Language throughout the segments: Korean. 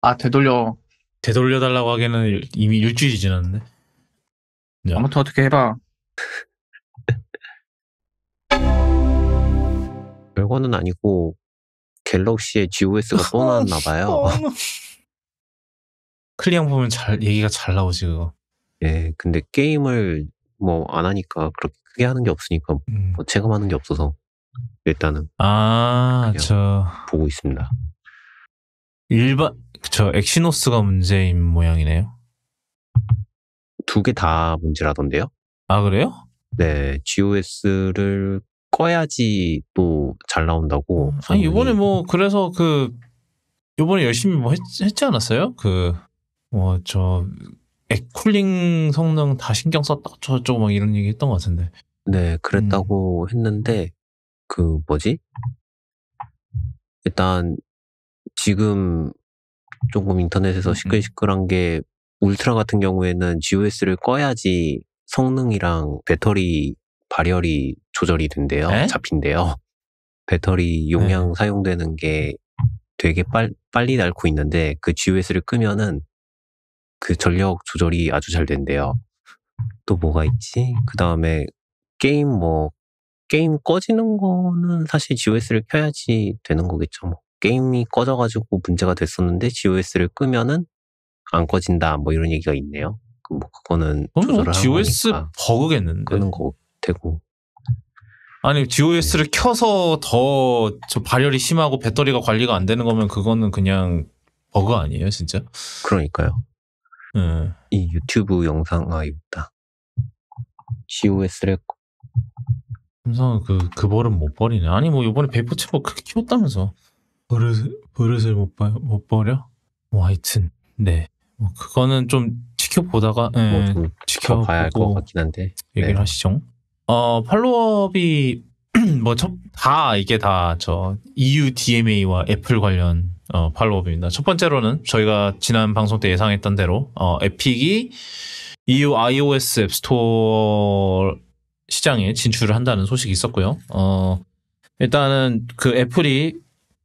아, 되돌려달라고 하기에는 이미 일주일이 지났는데. 야. 아무튼 어떻게 해봐. 별거는 아니고 갤럭시에 GOS가 또 나왔나 봐요. 클리앙 보면 얘기가 잘 나오지 그거. 예, 근데 게임을 뭐 안 하니까 그렇게 크게 하는 게 없으니까 뭐 체감하는 게 없어서 일단은 보고 있습니다. 저 엑시노스가 문제인 모양이네요. 두 개 다 문제라던데요? 아, 그래요? 네, GOS를 꺼야지 또 잘 나온다고. 아니, 이번에 뭐, 그래서 요번에 열심히 뭐 했지 않았어요? 쿨링 성능 다 신경 썼다, 저쩌고 막 이런 얘기 했던 것 같은데. 네, 그랬다고 했는데, 일단, 지금 조금 인터넷에서 시끌시끌한 게, 울트라 같은 경우에는 GOS를 꺼야지 성능이랑 배터리 발열이 조절이 된대요. 잡힌대요. 배터리 용량 사용되는 게 되게 빨리 닳고 있는데, 그 GOS를 끄면은 그 전력 조절이 아주 잘 된대요. 또 뭐가 있지? 그 다음에 게임 꺼지는 거는 사실 GOS를 켜야지 되는 거겠죠. 뭐. 게임이 꺼져가지고 문제가 됐었는데 GOS를 끄면은 안 꺼진다 뭐 이런 얘기가 있네요. 그거는 조절을 하는 GOS 거니까 버그겠는데. 끄는 거 되고. 아니 GOS를 켜서 더 발열이 심하고 배터리가 관리가 안 되는 거면 그거는 그냥 버그 아니에요, 진짜? 그러니까요. 이 유튜브 영상 있다. GOS를 삼성은 그 버릇 못 버리네. 아니 뭐 이번에 베이포츠 뭐 크게 키웠다면서 버릇을 못 버려? 뭐 하여튼 네. 뭐 그거는 좀 지켜보다가 좀 지켜봐야 할 것 같긴 한데 얘기를 하시죠. 팔로업이 이게 다 EU DMA와 애플 관련 팔로업입니다. 첫 번째로는 저희가 지난 방송 때 예상했던 대로 에픽이 EU iOS 앱스토어 시장에 진출을 한다는 소식이 있었고요. 일단은 그 애플이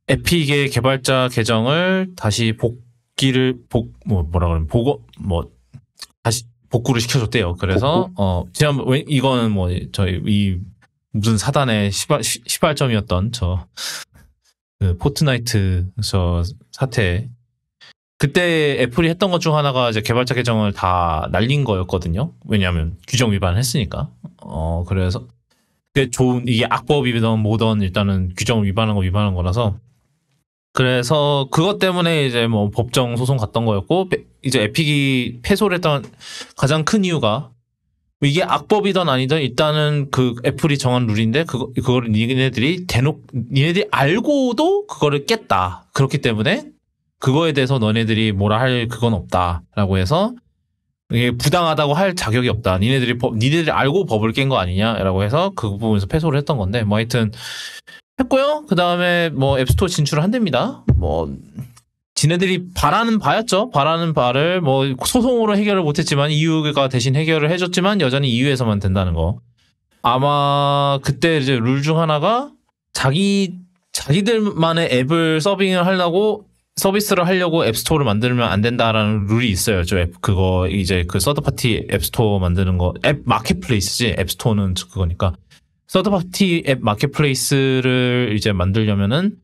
에픽의 개발자 계정을 다시 다시 복구를 시켜줬대요. 그래서 이거는 저희 무슨 사단의 시발점이었던 포트나이트 사태. 그때 애플이 했던 것 중 하나가 이제 개발자 계정을 다 날린 거였거든요. 왜냐하면 규정 위반을 했으니까. 그래서 이게 악법이든 뭐든 일단은 규정을 위반한 거라서. 그래서 그것 때문에 이제 뭐 법정 소송 갔던 거였고, 이제 에픽이 패소를 했던 가장 큰 이유가 이게 악법이든 아니든 일단은 그 애플이 정한 룰인데 그거를 니네들이 알고도 그거를 깼다. 그렇기 때문에 그거에 대해서 너네들이 뭐라 할 그건 없다라고 해서 이게 부당하다고 할 자격이 없다. 니네들이 알고 법을 깬 거 아니냐라고 해서 그 부분에서 패소를 했던 건데 뭐 하여튼 했고요. 그 다음에 뭐 앱스토어 진출을 한답니다. 지네들이 바라는 바를 뭐 소송으로 해결을 못했지만 EU가 대신 해결을 해줬지만 여전히 EU에서만 된다는 거. 아마 그때 이제 룰 중 하나가 자기들만의 앱을 서비스를 하려고 앱스토어를 만들면 안 된다라는 룰이 있어요. 그거 이제 그 서드파티 앱스토어 만드는 거, 앱 마켓플레이스지. 앱스토어는 그거니까. 서드파티 앱 마켓플레이스를 이제 만들려면은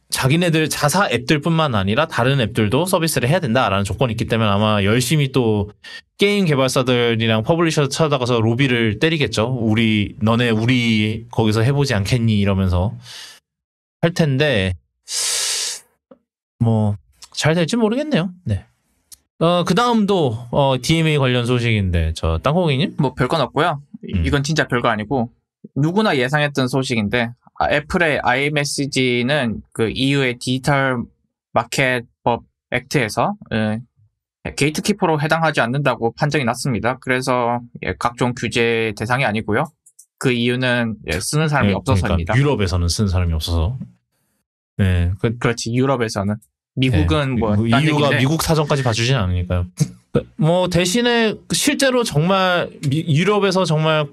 자기네들 자사 앱들뿐만 아니라 다른 앱들도 서비스를 해야 된다라는 조건이 있기 때문에 아마 열심히 또 게임 개발사들이랑 퍼블리셔 찾아가서 로비를 때리겠죠. 우리 거기서 해보지 않겠니 이러면서 할 텐데 뭐 잘 될지 모르겠네요. 네. 그 다음도 DMA 관련 소식인데 땅콩이님? 뭐 별건 없고요. 이건 진짜 별거 아니고 누구나 예상했던 소식인데 애플의 iMessage는 그 EU의 디지털 마켓법 액트에서 게이트키퍼로 해당하지 않는다고 판정이 났습니다. 그래서 각종 규제 대상이 아니고요. 그 이유는 쓰는 사람이 없어서입니다. 그러니까 유럽에서는 쓰는 사람이 없어서. 네, 그렇지. 유럽에서는. 미국은 EU가 미국 사정까지 봐주진 않으니까요. 뭐 대신에 실제로 정말 유럽에서 정말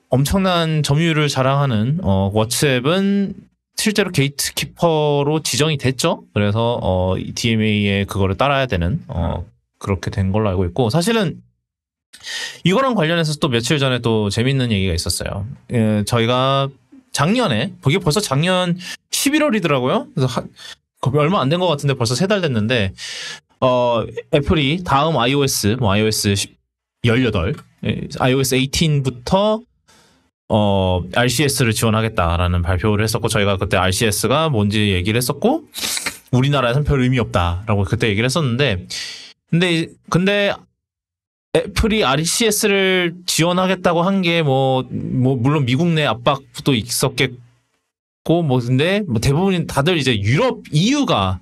엄청난 점유율을 자랑하는 왓츠앱은 실제로 게이트키퍼로 지정이 됐죠. 그래서 DMA에 그거를 따라야 되는 그렇게 된 걸로 알고 있고, 사실은 이거랑 관련해서 또 며칠 전에 또 재밌는 얘기가 있었어요. 저희가 작년에, 그게 벌써 작년 11월이더라고요. 그래서 얼마 안 된 것 같은데 벌써 3달 됐는데, 애플이 다음 iOS 18, iOS 18부터 RCS를 지원하겠다라는 발표를 했었고, 저희가 그때 RCS가 뭔지 얘기를 했었고, 우리나라에서는 별 의미 없다라고 그때 얘기를 했었는데, 근데 애플이 RCS를 지원하겠다고 한 게 물론 미국 내 압박도 있었겠고, 근데 대부분 다들 이제 유럽, EU가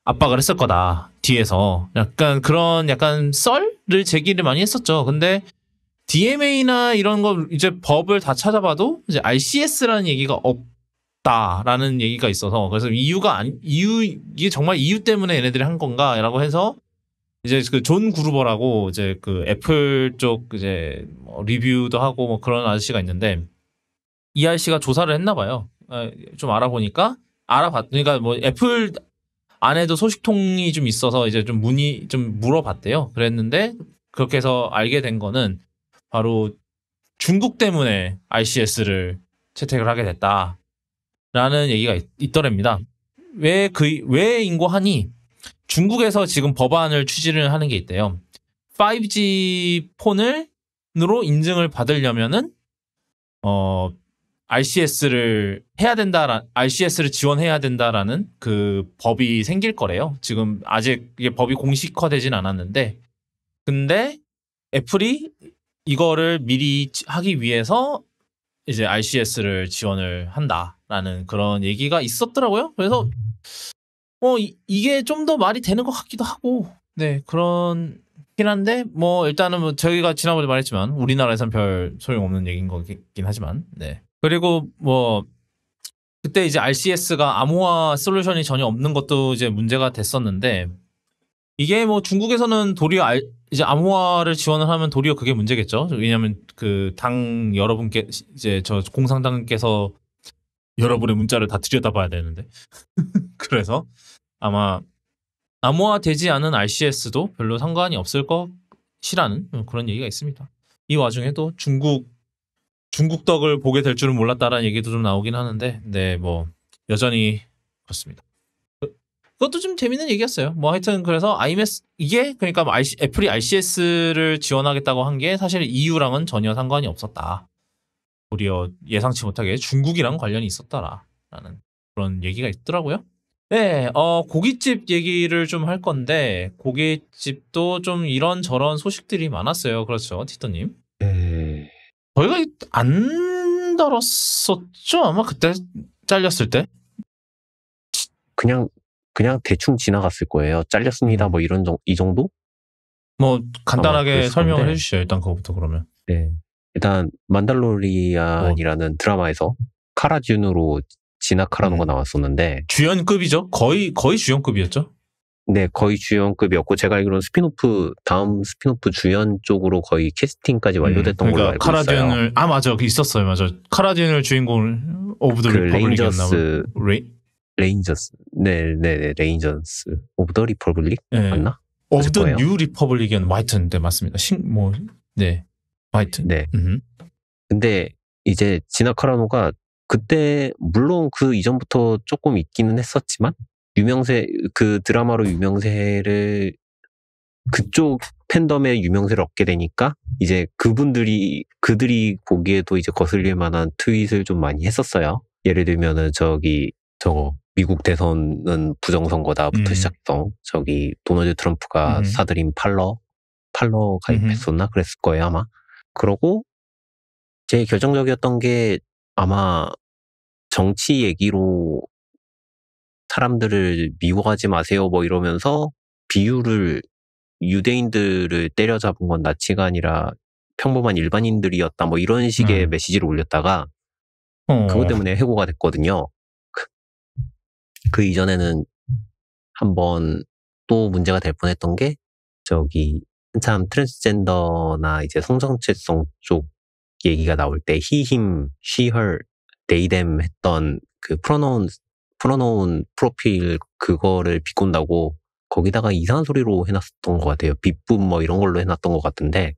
압박을 했을 거다, 뒤에서. 약간 썰을 제기를 많이 했었죠. 근데 DMA나 이런 거 이제 법을 다 찾아봐도 이제 RCS라는 얘기가 없다라는 얘기가 있어서, 그래서 이게 정말 EU 때문에 얘네들이 한 건가라고 해서 이제 그 존 그루버라고 이제 그 애플 쪽 이제 리뷰도 하고 그런 아저씨가 있는데, 이 아저씨가 조사를 했나 봐요. 좀 알아보니까 그러니까 애플 안에도 소식통이 좀 있어서 이제 좀 물어봤대요. 그랬는데 그렇게 해서 알게 된 거는 바로 중국 때문에 RCS를 채택을 하게 됐다라는 얘기가 있더랍니다. 왜인고 하니, 중국에서 지금 법안을 추진을 하는 게 있대요. 5G 폰으로 인증을 받으려면은 RCS를 지원해야 된다라는 그 법이 생길 거래요. 지금 아직 이게 법이 공식화되진 않았는데, 근데 애플이 이거를 미리 하기 위해서 이제 RCS를 지원을 한다라는 그런 얘기가 있었더라고요. 그래서 이게 좀 더 말이 되는 것 같기도 하고, 네, 그렇긴 한데, 일단은 저희가 지난번에 말했지만, 우리나라에선 별 소용없는 얘기인 거긴 하지만, 네. 그리고 그때 이제 RCS가 암호화 솔루션이 전혀 없는 것도 이제 문제가 됐었는데, 이게 중국에서는 도리어 이제 암호화를 지원을 하면 도리어 그게 문제겠죠. 왜냐하면 그 당 여러분께 이제 저 공산당께서 여러분의 문자를 다 들여다봐야 되는데 그래서 아마 암호화 되지 않은 RCS도 별로 상관이 없을 것이라는 그런 얘기가 있습니다. 이 와중에도 중국 덕을 보게 될 줄은 몰랐다라는 얘기도 좀 나오긴 하는데, 네, 여전히 그렇습니다. 그것도 좀 재밌는 얘기였어요. 하여튼 그래서 이게 그러니까 애플이 RCS를 지원하겠다고 한 게 사실 EU랑은 전혀 상관이 없었다. 도리어 예상치 못하게 중국이랑 관련이 있었다라는 그런 얘기가 있더라고요. 네, 고깃집 얘기를 좀 할 건데, 고깃집도 좀 이런저런 소식들이 많았어요. 그렇죠, 티터님? 저희가 안 다뤘었죠? 아마 그때 잘렸을 때? 그냥 대충 지나갔을 거예요. 잘렸습니다. 이 정도? 간단하게 설명을 해주시죠. 일단 그거부터 그러면. 네. 일단 만달로리안이라는 드라마에서 카라 듄으로 지나 카라노가 나왔었는데, 주연급이죠? 거의 주연급이었죠? 네, 거의 주연급이었고, 제가 알기로는 다음 스피노프 주연 쪽으로 거의 캐스팅까지 완료됐던 걸로 알고 있어요. 카라딘을, 맞아. 있었어요. 맞아. 카라딘을 주인공을, 오브 더 리퍼블릭이었나 레인저스. 네, 레인저스. 오브 더 리퍼블릭? 네. 맞나? 오브 더 뉴 리퍼블릭이었나? 하여튼, 네, 맞습니다. 네. 하여튼. 네. 근데, 이제, 지나 카라노가 그때, 물론 그 이전부터 조금 있기는 했었지만, 그 드라마로 유명세를, 그쪽 팬덤의 유명세를 얻게 되니까, 이제 그들이 보기에도 이제 거슬릴 만한 트윗을 좀 많이 했었어요. 예를 들면은 미국 대선은 부정선거다부터 시작해서, 도널드 트럼프가 사들인 팔러 가입했었나? 그랬을 거예요, 아마. 그러고, 제일 결정적이었던 게 아마 정치 얘기로 사람들을 미워하지 마세요 이러면서 유대인들을 때려잡은 건 나치가 아니라 평범한 일반인들이었다 이런 식의 메시지를 올렸다가 그것 때문에 해고가 됐거든요. 그 이전에는 한번 또 문제가 될 뻔했던 게 한참 트랜스젠더나 이제 성정체성 쪽 얘기가 나올 때 he, him, she, her, they, them 했던 그 프로나운 풀어놓은 프로필 그거를 비꼰다고 거기다가 이상한 소리로 해놨었던 것 같아요. 빗붐 뭐 이런 걸로 해놨던 것 같은데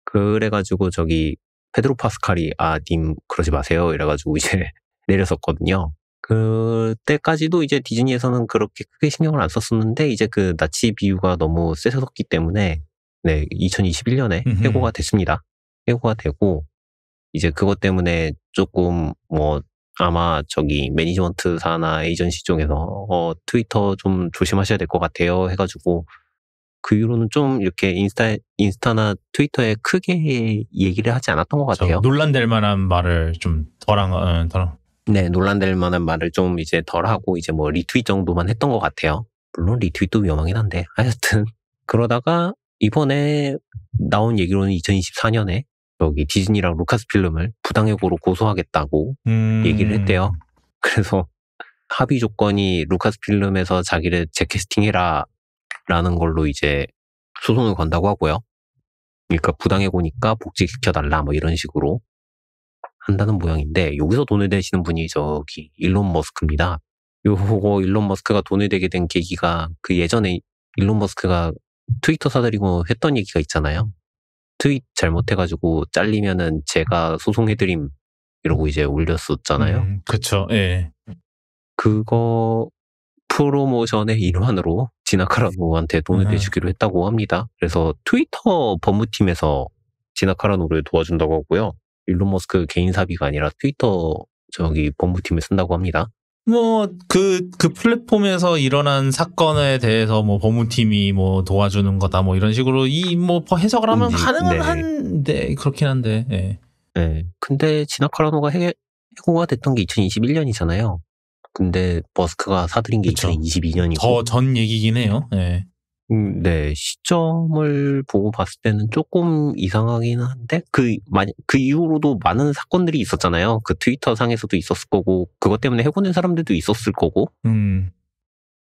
그래가지고 저기 페드로 파스칼이 님 그러지 마세요 이래가지고 이제 내렸었거든요. 그때까지도 이제 디즈니에서는 그렇게 크게 신경을 안 썼었는데 이제 그 나치 비유가 너무 세졌기 때문에 네 2021년에 해고가 됐습니다. 해고가 되고 이제 그것 때문에 조금 뭐 아마 저기 매니지먼트사나 에이전시 쪽에서 트위터 좀 조심하셔야 될 것 같아요 해가지고 그 이후로는 좀 이렇게 인스타나 트위터에 크게 얘기를 하지 않았던 것 같아요. 논란될 만한 말을 좀 덜한. 네, 논란될 만한 말을 좀 이제 덜하고 이제 뭐 리트윗 정도만 했던 것 같아요. 물론 리트윗도 위험하긴 한데 하여튼 그러다가 이번에 나온 얘기로는 2024년에 여기 디즈니랑 루카스필름을 부당해고로 고소하겠다고 얘기를 했대요. 그래서 합의 조건이 루카스필름에서 자기를 재캐스팅해라 라는 걸로 이제 소송을 건다고 하고요. 그러니까 부당해고니까 복직시켜달라 뭐 이런 식으로 한다는 모양인데 여기서 돈을 내시는 분이 저기 일론 머스크입니다. 요거 일론 머스크가 돈을 내게 된 계기가 그 예전에 일론 머스크가 트위터 사들이고 했던 얘기가 있잖아요. 트윗 잘못해가지고 잘리면은 제가 소송해드림 이러고 이제 올렸었잖아요. 그쵸, 예. 그거 프로모션의 일환으로 지나카라노한테 돈을 내주기로 했다고 합니다. 그래서 트위터 법무팀에서 지나카라노를 도와준다고 하고요. 일론 머스크 개인 사비가 아니라 트위터 저기 법무팀에 쓴다고 합니다. 뭐 그 플랫폼에서 일어난 사건에 대해서 뭐 법무팀이 뭐 도와주는 거다 뭐 이런 식으로 뭐 해석을 하면 가능은 네. 한데 그렇긴 한데. 예. 네. 근데 지나카라노가 해고가 됐던 게 2021년이잖아요. 근데 머스크가 사들인 게 그쵸. 2022년이고 더 전 얘기긴 해요. 예. 네, 시점을 보고 봤을 때는 조금 이상하긴 한데, 그 이후로도 많은 사건들이 있었잖아요. 그 트위터 상에서도 있었을 거고, 그것 때문에 해고된 사람들도 있었을 거고.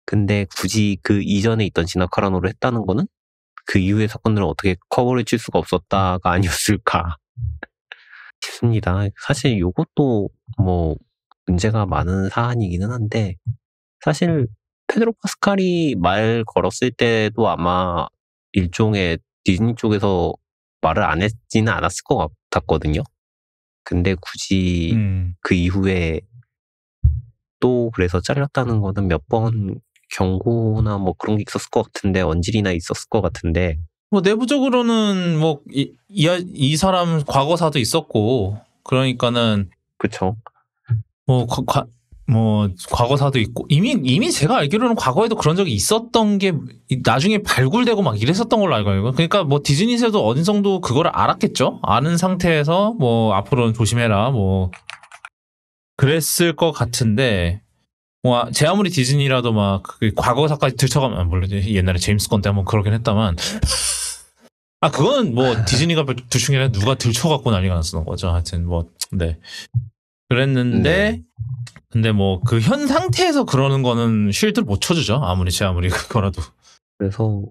근데 굳이 그 이전에 있던 지나카라노를 했다는 거는 그 이후의 사건들을 어떻게 커버를 칠 수가 없었다가 아니었을까 싶습니다. 사실 요것도 뭐 문제가 많은 사안이기는 한데, 사실 페드로 파스칼이 말 걸었을 때도 아마 일종의 디즈니 쪽에서 말을 안 했지는 않았을 것 같았거든요. 근데 굳이 그 이후에 또 그래서 잘렸다는 거는 몇 번 경고나 뭐 그런 게 있었을 것 같은데 언질이나 있었을 것 같은데 뭐 내부적으로는 뭐 이 사람 과거사도 있었고 그러니까는 그쵸. 뭐 과거사도 있고 이미 제가 알기로는 과거에도 그런 적이 있었던 게 나중에 발굴되고 막 이랬었던 걸로 알고 있고 그러니까 뭐 디즈니에서도 어느 정도 그거를 알았겠죠. 아는 상태에서 뭐 앞으로는 조심해라 뭐 그랬을 것 같은데 뭐 제 아무리 디즈니라도 막 그 과거사까지 들춰가면 물론 옛날에 제임스 건 때 한번 그러긴 했다만 그건 뭐 디즈니가 둘중에 아니라 누가 들춰갖고 난리가 났었던 거죠. 하여튼 뭐 네. 그랬는데 네. 근데 뭐 그 현 상태에서 그러는 거는 쉴드를 못 쳐주죠. 아무리 그거라도. 그래서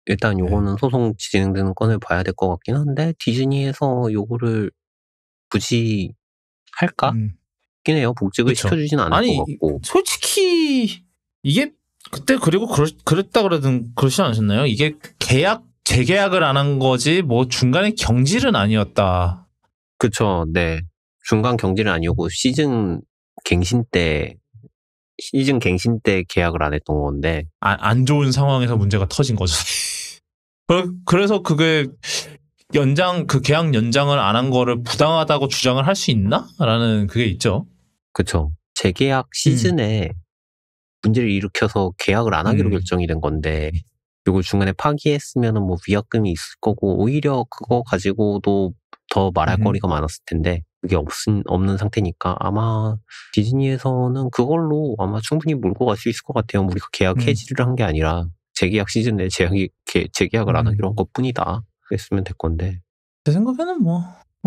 일단 요거는 소송 진행되는 건을 봐야 될 것 같긴 한데 디즈니에서 요거를 굳이 할까? 있긴 해요. 복직을 그쵸. 시켜주진 않을 것 같고. 솔직히 이게 그때 그리고 그랬다 그러지 않으셨나요? 이게 재계약을 안 한 거지 뭐 중간에 경질은 아니었다. 그쵸. 네. 중간 경질은 아니었고 시즌 갱신 때 계약을 안 했던 건데 안 좋은 상황에서 문제가 터진 거죠. 그래서 그게 계약 연장을 안 한 거를 부당하다고 주장을 할 수 있나? 라는 그게 있죠. 그쵸. 재계약 시즌에 문제를 일으켜서 계약을 안 하기로 결정이 된 건데 이걸 중간에 파기했으면은 뭐 위약금이 있을 거고 오히려 그거 가지고도 더 말할 거리가 많았을 텐데 그게 없는 상태니까 아마 디즈니에서는 그걸로 아마 충분히 몰고 갈 수 있을 것 같아요. 우리가 계약 해지를 한 게 아니라 재계약 시즌에 재계약을 안 하기로 한 것 뿐이다. 그랬으면 될 건데. 제 생각에는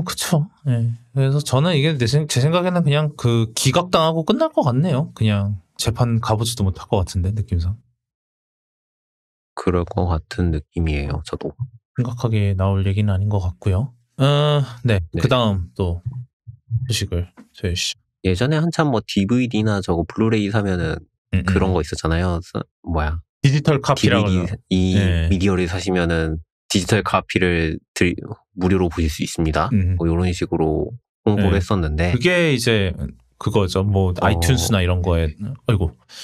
그쵸. 예. 그래서 저는 이게 제 생각에는 그냥 그 기각당하고 끝날 것 같네요. 그냥 재판 가보지도 못할 것 같은데, 느낌상. 그럴 것 같은 느낌이에요, 저도. 심각하게 나올 얘기는 아닌 것 같고요. 네. 그 다음 또 소식을 소유씨. 예전에 한참 뭐 DVD나 저거 블루레이 사면은 그런 거 있었잖아요. 뭐야. 디지털 카피라고 DVD 네. 미디어를 사시면은 디지털 카피를 무료로 보실 수 있습니다. 뭐 이런 식으로 홍보를 네. 했었는데 그게 이제 그거죠. 뭐 아이튠스나 이런 거에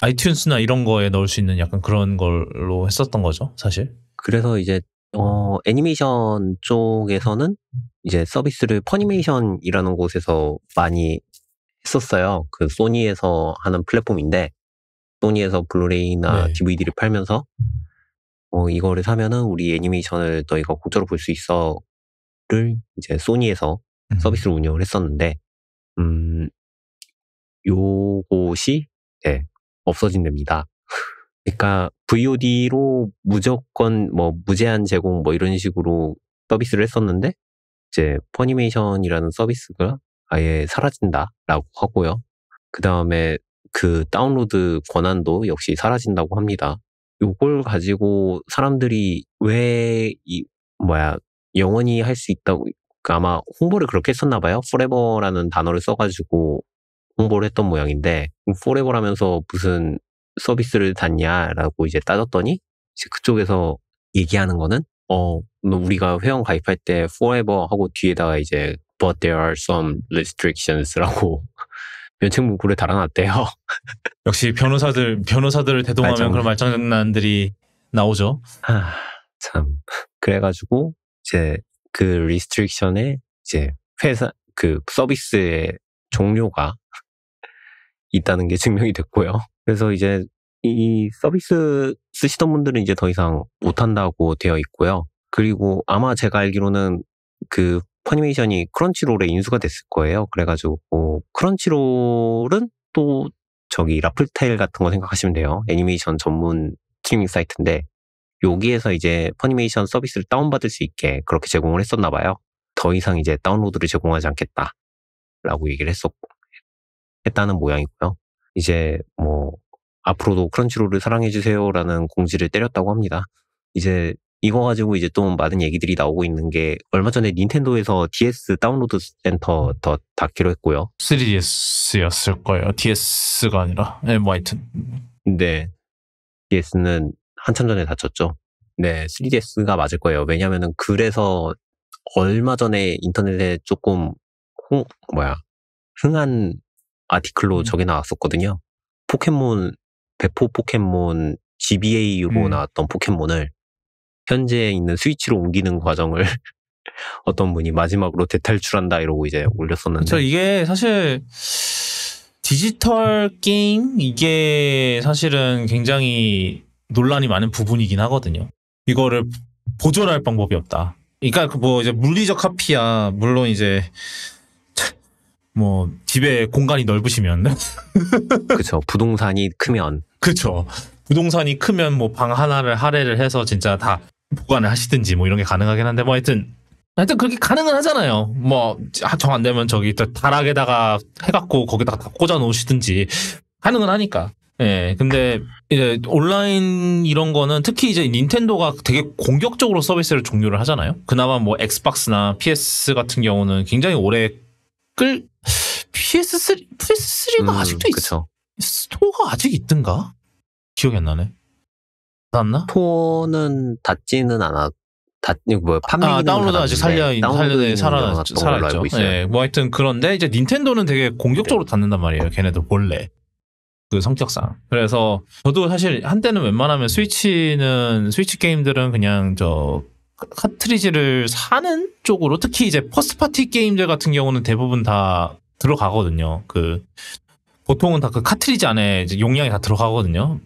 아이튠스나 이런 거에 넣을 수 있는 약간 그런 걸로 했었던 거죠, 사실. 그래서 이제 애니메이션 쪽에서는 이제 서비스를 퍼니메이션이라는 곳에서 많이 했었어요. 그 소니에서 하는 플랫폼인데 소니에서 블루레이나 네. DVD를 팔면서 이거를 사면은 우리 애니메이션을 너희가 공짜로 볼 수 있어를 이제 소니에서 서비스를 운영을 했었는데 요것이 네, 없어진답니다. 그러니까 VOD로 무조건 뭐 무제한 제공 뭐 이런 식으로 서비스를 했었는데 이제 퍼니메이션이라는 서비스가 아예 사라진다라고 하고요. 그 다음에 그 다운로드 권한도 역시 사라진다고 합니다. 요걸 가지고 사람들이 왜 영원히 할 수 있다고 아마 홍보를 그렇게 했었나 봐요. forever라는 단어를 써가지고 홍보를 했던 모양인데 forever라면서 무슨 서비스를 닫냐라고 이제 따졌더니 이제 그쪽에서 얘기하는 거는 우리가 회원 가입할 때 forever 하고 뒤에다가 이제 but there are some restrictions라고 면책 문구를 달아놨대요. 역시 변호사들을 대동하면 그런 말장난들이 나오죠. 참 그래가지고 이제 그 restriction에 이제 회사 그 서비스의 종료가 있다는 게 증명이 됐고요. 그래서 이제 이 서비스 쓰시던 분들은 이제 더 이상 못한다고 되어 있고요. 그리고 아마 제가 알기로는 그 퍼니메이션이 크런치롤에 인수가 됐을 거예요. 그래가지고 크런치롤은 또 저기 라플테일 같은 거 생각하시면 돼요. 애니메이션 전문 스트리밍 사이트인데 여기에서 이제 퍼니메이션 서비스를 다운받을 수 있게 그렇게 제공을 했었나 봐요. 더 이상 이제 다운로드를 제공하지 않겠다라고 얘기를 했다는 모양이고요. 이제 뭐 앞으로도 크런치롤을 사랑해주세요라는 공지를 때렸다고 합니다. 이제 이거 가지고 이제 또 많은 얘기들이 나오고 있는 게 얼마 전에 닌텐도에서 DS 다운로드 센터 더 닫기로 했고요. 3DS였을 거예요. DS가 아니라. 네, 뭐 하여튼. 네. DS는 한참 전에 닫혔죠. 네, 3DS가 맞을 거예요. 왜냐면은 그래서 얼마 전에 인터넷에 조금 흥한 아티클로 저게 나왔었거든요. 배포 포켓몬 GBA로 나왔던 포켓몬을 현재 있는 스위치로 옮기는 과정을 어떤 분이 마지막으로 대탈출한다 이러고 이제 올렸었는데. 그렇죠. 이게 사실 디지털 게임 이게 사실은 굉장히 논란이 많은 부분이긴 하거든요. 이거를 보존할 방법이 없다. 그러니까 뭐 이제 물리적 카피야 물론 이제 뭐 집에 공간이 넓으시면 그렇죠. 부동산이 크면 그렇죠. 부동산이 크면 뭐 방 하나를 할애를 해서 진짜 다 보관을 하시든지 뭐 이런 게 가능하긴 한데 뭐 하여튼 그렇게 가능은 하잖아요. 뭐 정 안 되면 저기 또 다락에다가 해갖고 거기다가 다 꽂아 놓으시든지 가능은 하니까. 예. 근데 이제 온라인 이런 거는 특히 이제 닌텐도가 되게 공격적으로 서비스를 종료를 하잖아요. 그나마 뭐 엑스박스나 PS 같은 경우는 굉장히 오래 PS3가 아직도 그쵸. 스토어가 아직 있던가? 기억이 안 나네. 닫았나? 스토어는 닫지는 판매 다운로드 아직 살아있죠. 네, 뭐 하여튼 그런데 이제 닌텐도는 되게 공격적으로 닫는단 말이에요. 걔네도 본래. 그 성격상. 그래서 저도 사실 한때는 웬만하면 스위치 게임들은 그냥 카트리지를 사는 쪽으로 특히 이제 퍼스트 파티 게임들 같은 경우는 대부분 다 들어가거든요. 보통은 다 그 카트리지 안에 이제 용량이 다 들어가거든요.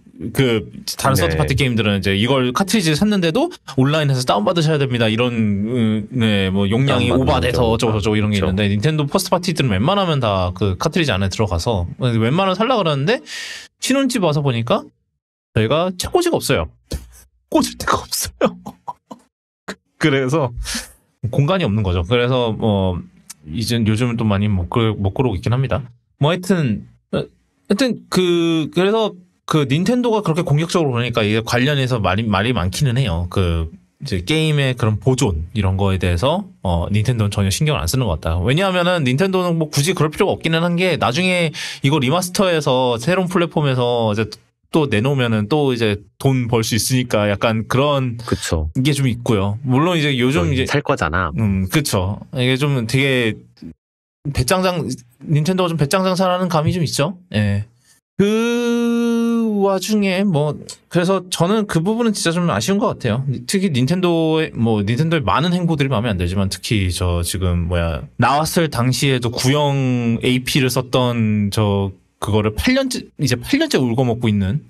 다른 서드 파티 게임들은 이제 이걸 카트리지를 샀는데도 온라인에서 다운받으셔야 됩니다. 이런, 뭐 용량이 오버돼서 어쩌고저쩌고 이런 게 있는데 닌텐도 퍼스트 파티들은 웬만하면 다 그 카트리지 안에 들어가서 웬만하면 살려고 그러는데 신혼집 와서 보니까 저희가 책꽂이가 없어요. 꽂을 데가 없어요. 그래서 공간이 없는 거죠. 그래서 뭐 이제 요즘은 또 많이 못 끌어오고 있긴 합니다. 뭐 하여튼 그래서 닌텐도가 그렇게 공격적으로 그러니까 이게 관련해서 말이 많기는 해요. 이제 게임의 그런 보존 이런 거에 대해서 닌텐도는 전혀 신경을 안 쓰는 것 같다. 왜냐하면은 닌텐도는 뭐 굳이 그럴 필요가 없기는 한 게 나중에 이거 리마스터해서 새로운 플랫폼에서 이제 또 내놓으면은 또 이제 돈 벌 수 있으니까 약간 그런 그쵸. 게 좀 있고요. 물론 이제 요즘 이제 살 거잖아. 그쵸. 이게 좀 되게 닌텐도가 좀 배짱장사라는 감이 좀 있죠. 예. 그 와중에 뭐 그래서 저는 그 부분은 진짜 좀 아쉬운 것 같아요. 특히 닌텐도의 많은 행보들이 마음에 안 들지만 특히 저 지금 나왔을 당시에도 구형 AP를 썼던 그거를 8년째 울고 먹고 있는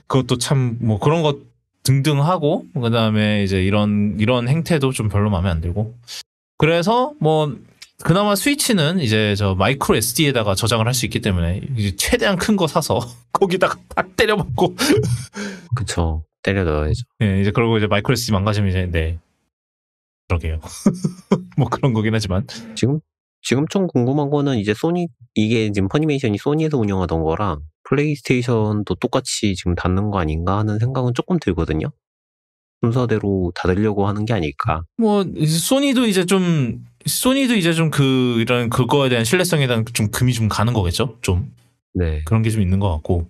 그것도 참 뭐 그런 것 등등 하고 그다음에 이제 이런 행태도 좀 별로 마음에 안 들고 그래서 뭐 그나마 스위치는 이제 저 마이크로 SD에다가 저장을 할 수 있기 때문에 이제 최대한 큰 거 사서 거기다가 딱 때려박고 그쵸. 때려 넣어야죠. 네, 이제 그러고 이제 마이크로 SD 망가지면 이제 네 그러게요. 뭐 그런 거긴 하지만 지금 좀 궁금한 거는 이제 이게 지금 퍼니메이션이 소니에서 운영하던 거랑 플레이스테이션도 똑같이 지금 닿는 거 아닌가 하는 생각은 조금 들거든요. 순서대로 닫으려고 하는 게 아닐까. 뭐 소니도 이제 좀 이런 그거에 대한 신뢰성에 대한 좀 금이 좀 가는 거겠죠. 좀 네. 그런 게 좀 있는 것 같고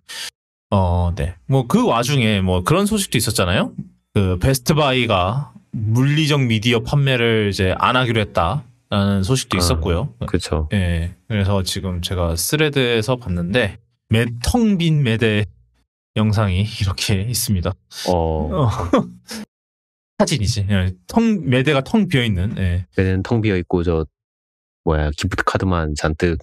네. 뭐 그 와중에 뭐 그런 소식도 있었잖아요. 그 베스트바이가 물리적 미디어 판매를 이제 안 하기로 했다라는 소식도 있었고요. 그렇죠. 예. 그래서 지금 제가 스레드에서 봤는데 텅 빈 매대 영상이 이렇게 있습니다. 사진이지. 매대가 텅 비어 있는. 예. 매대는 텅 비어 있고 기프트 카드만 잔뜩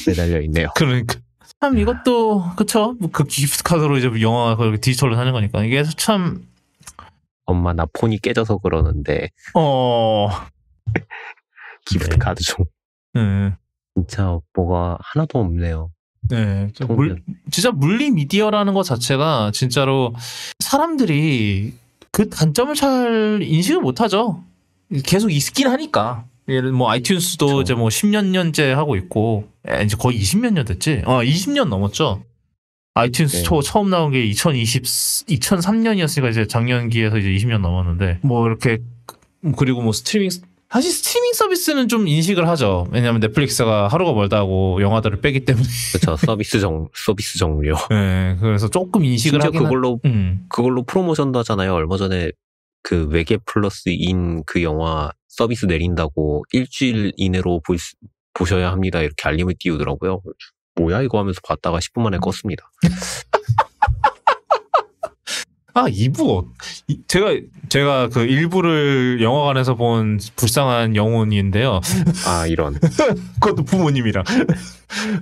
매달려 있네요. 그러니까 참 이것도 그쵸. 그 기프트 카드로 이제 영화 디지털로 사는 거니까 이게 참. 엄마 나 폰이 깨져서 그러는데. 기프트 카드 좀. 진짜 뭐가 하나도 없네요. 네. 진짜 물리 미디어라는 것 자체가 진짜로 사람들이 그 단점을 잘 인식을 못 하죠. 계속 있긴 하니까. 예를 뭐 아이튠스도 그렇죠. 이제 뭐 10몇 년째 하고 있고 이제 거의 20몇 년 됐지. 20년 넘었죠. 아이튠스 스토어 처음 나온 게 2003년이었으니까 이제 작년기에서 이제 20년 넘었는데 뭐 이렇게 그리고 뭐 사실 스트리밍 서비스는 좀 인식을 하죠. 왜냐하면 넷플릭스가 하루가 멀다고 영화들을 빼기 때문에. 그렇죠. 서비스 종료. 네, 그래서 조금 인식을 하긴 그걸로 프로모션도 하잖아요. 얼마 전에 그 외계 플러스인 그 영화 서비스 내린다고 일주일 이내로 보셔야 합니다. 이렇게 알림을 띄우더라고요. 뭐야 이거 하면서 봤다가 10분 만에 껐습니다. 2부. 제가 그 1부를 영화관에서 본 불쌍한 영혼인데요. 이런. 그것도 부모님이랑.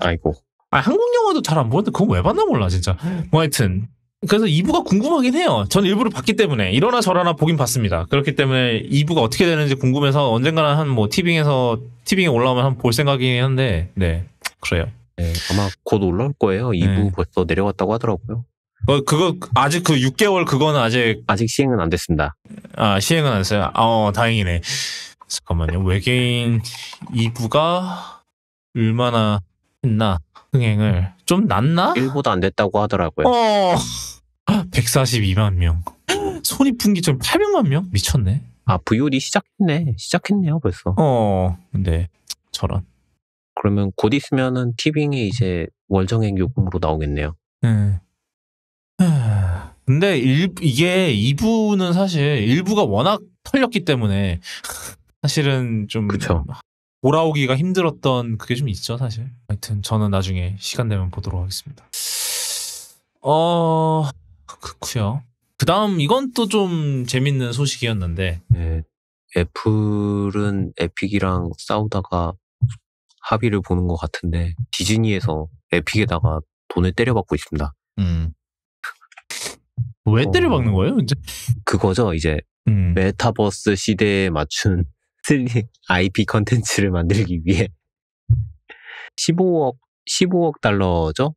아이고. 한국 영화도 잘 안 보는데 그건 왜 봤나 몰라, 진짜. 뭐 하여튼. 그래서 2부가 궁금하긴 해요. 전 1부를 봤기 때문에. 이러나 저러나 보긴 봤습니다. 그렇기 때문에 2부가 어떻게 되는지 궁금해서 언젠가는 티빙에 올라오면 한번 볼 생각이긴 한데, 네. 그래요. 네, 아마 곧 올라올 거예요. 2부 벌써 내려갔다고 하더라고요. 그거 아직 그 6개월 그거는 아직 시행은 안 됐습니다. 시행은 안 됐어요. 다행이네. 잠깐만요. 외계인 2부가 얼마나 했나? 흥행을 좀 낮나? 1보다 안 됐다고 하더라고요. 142만 명. 손익분기점 800만 명? 미쳤네. VOD 시작했네요, 벌써. 근데 저런. 그러면 곧 있으면은 티빙에 이제 월정액 요금으로 나오겠네요. 근데 이게 2부는 사실 1부가 워낙 털렸기 때문에 사실은 좀 그쵸. 돌아오기가 힘들었던 그게 좀 있죠, 사실. 하여튼 저는 나중에 시간 되면 보도록 하겠습니다. 그렇고요. 그다음 이건 또 좀 재밌는 소식이었는데. 네. 애플은 에픽이랑 싸우다가 합의를 보는 것 같은데 디즈니에서 에픽에다가 돈을 때려받고 있습니다. 왜 때려박는 거예요, 이제? 그거죠, 이제 메타버스 시대에 맞춘 IP 컨텐츠를 만들기 위해 15억 달러죠?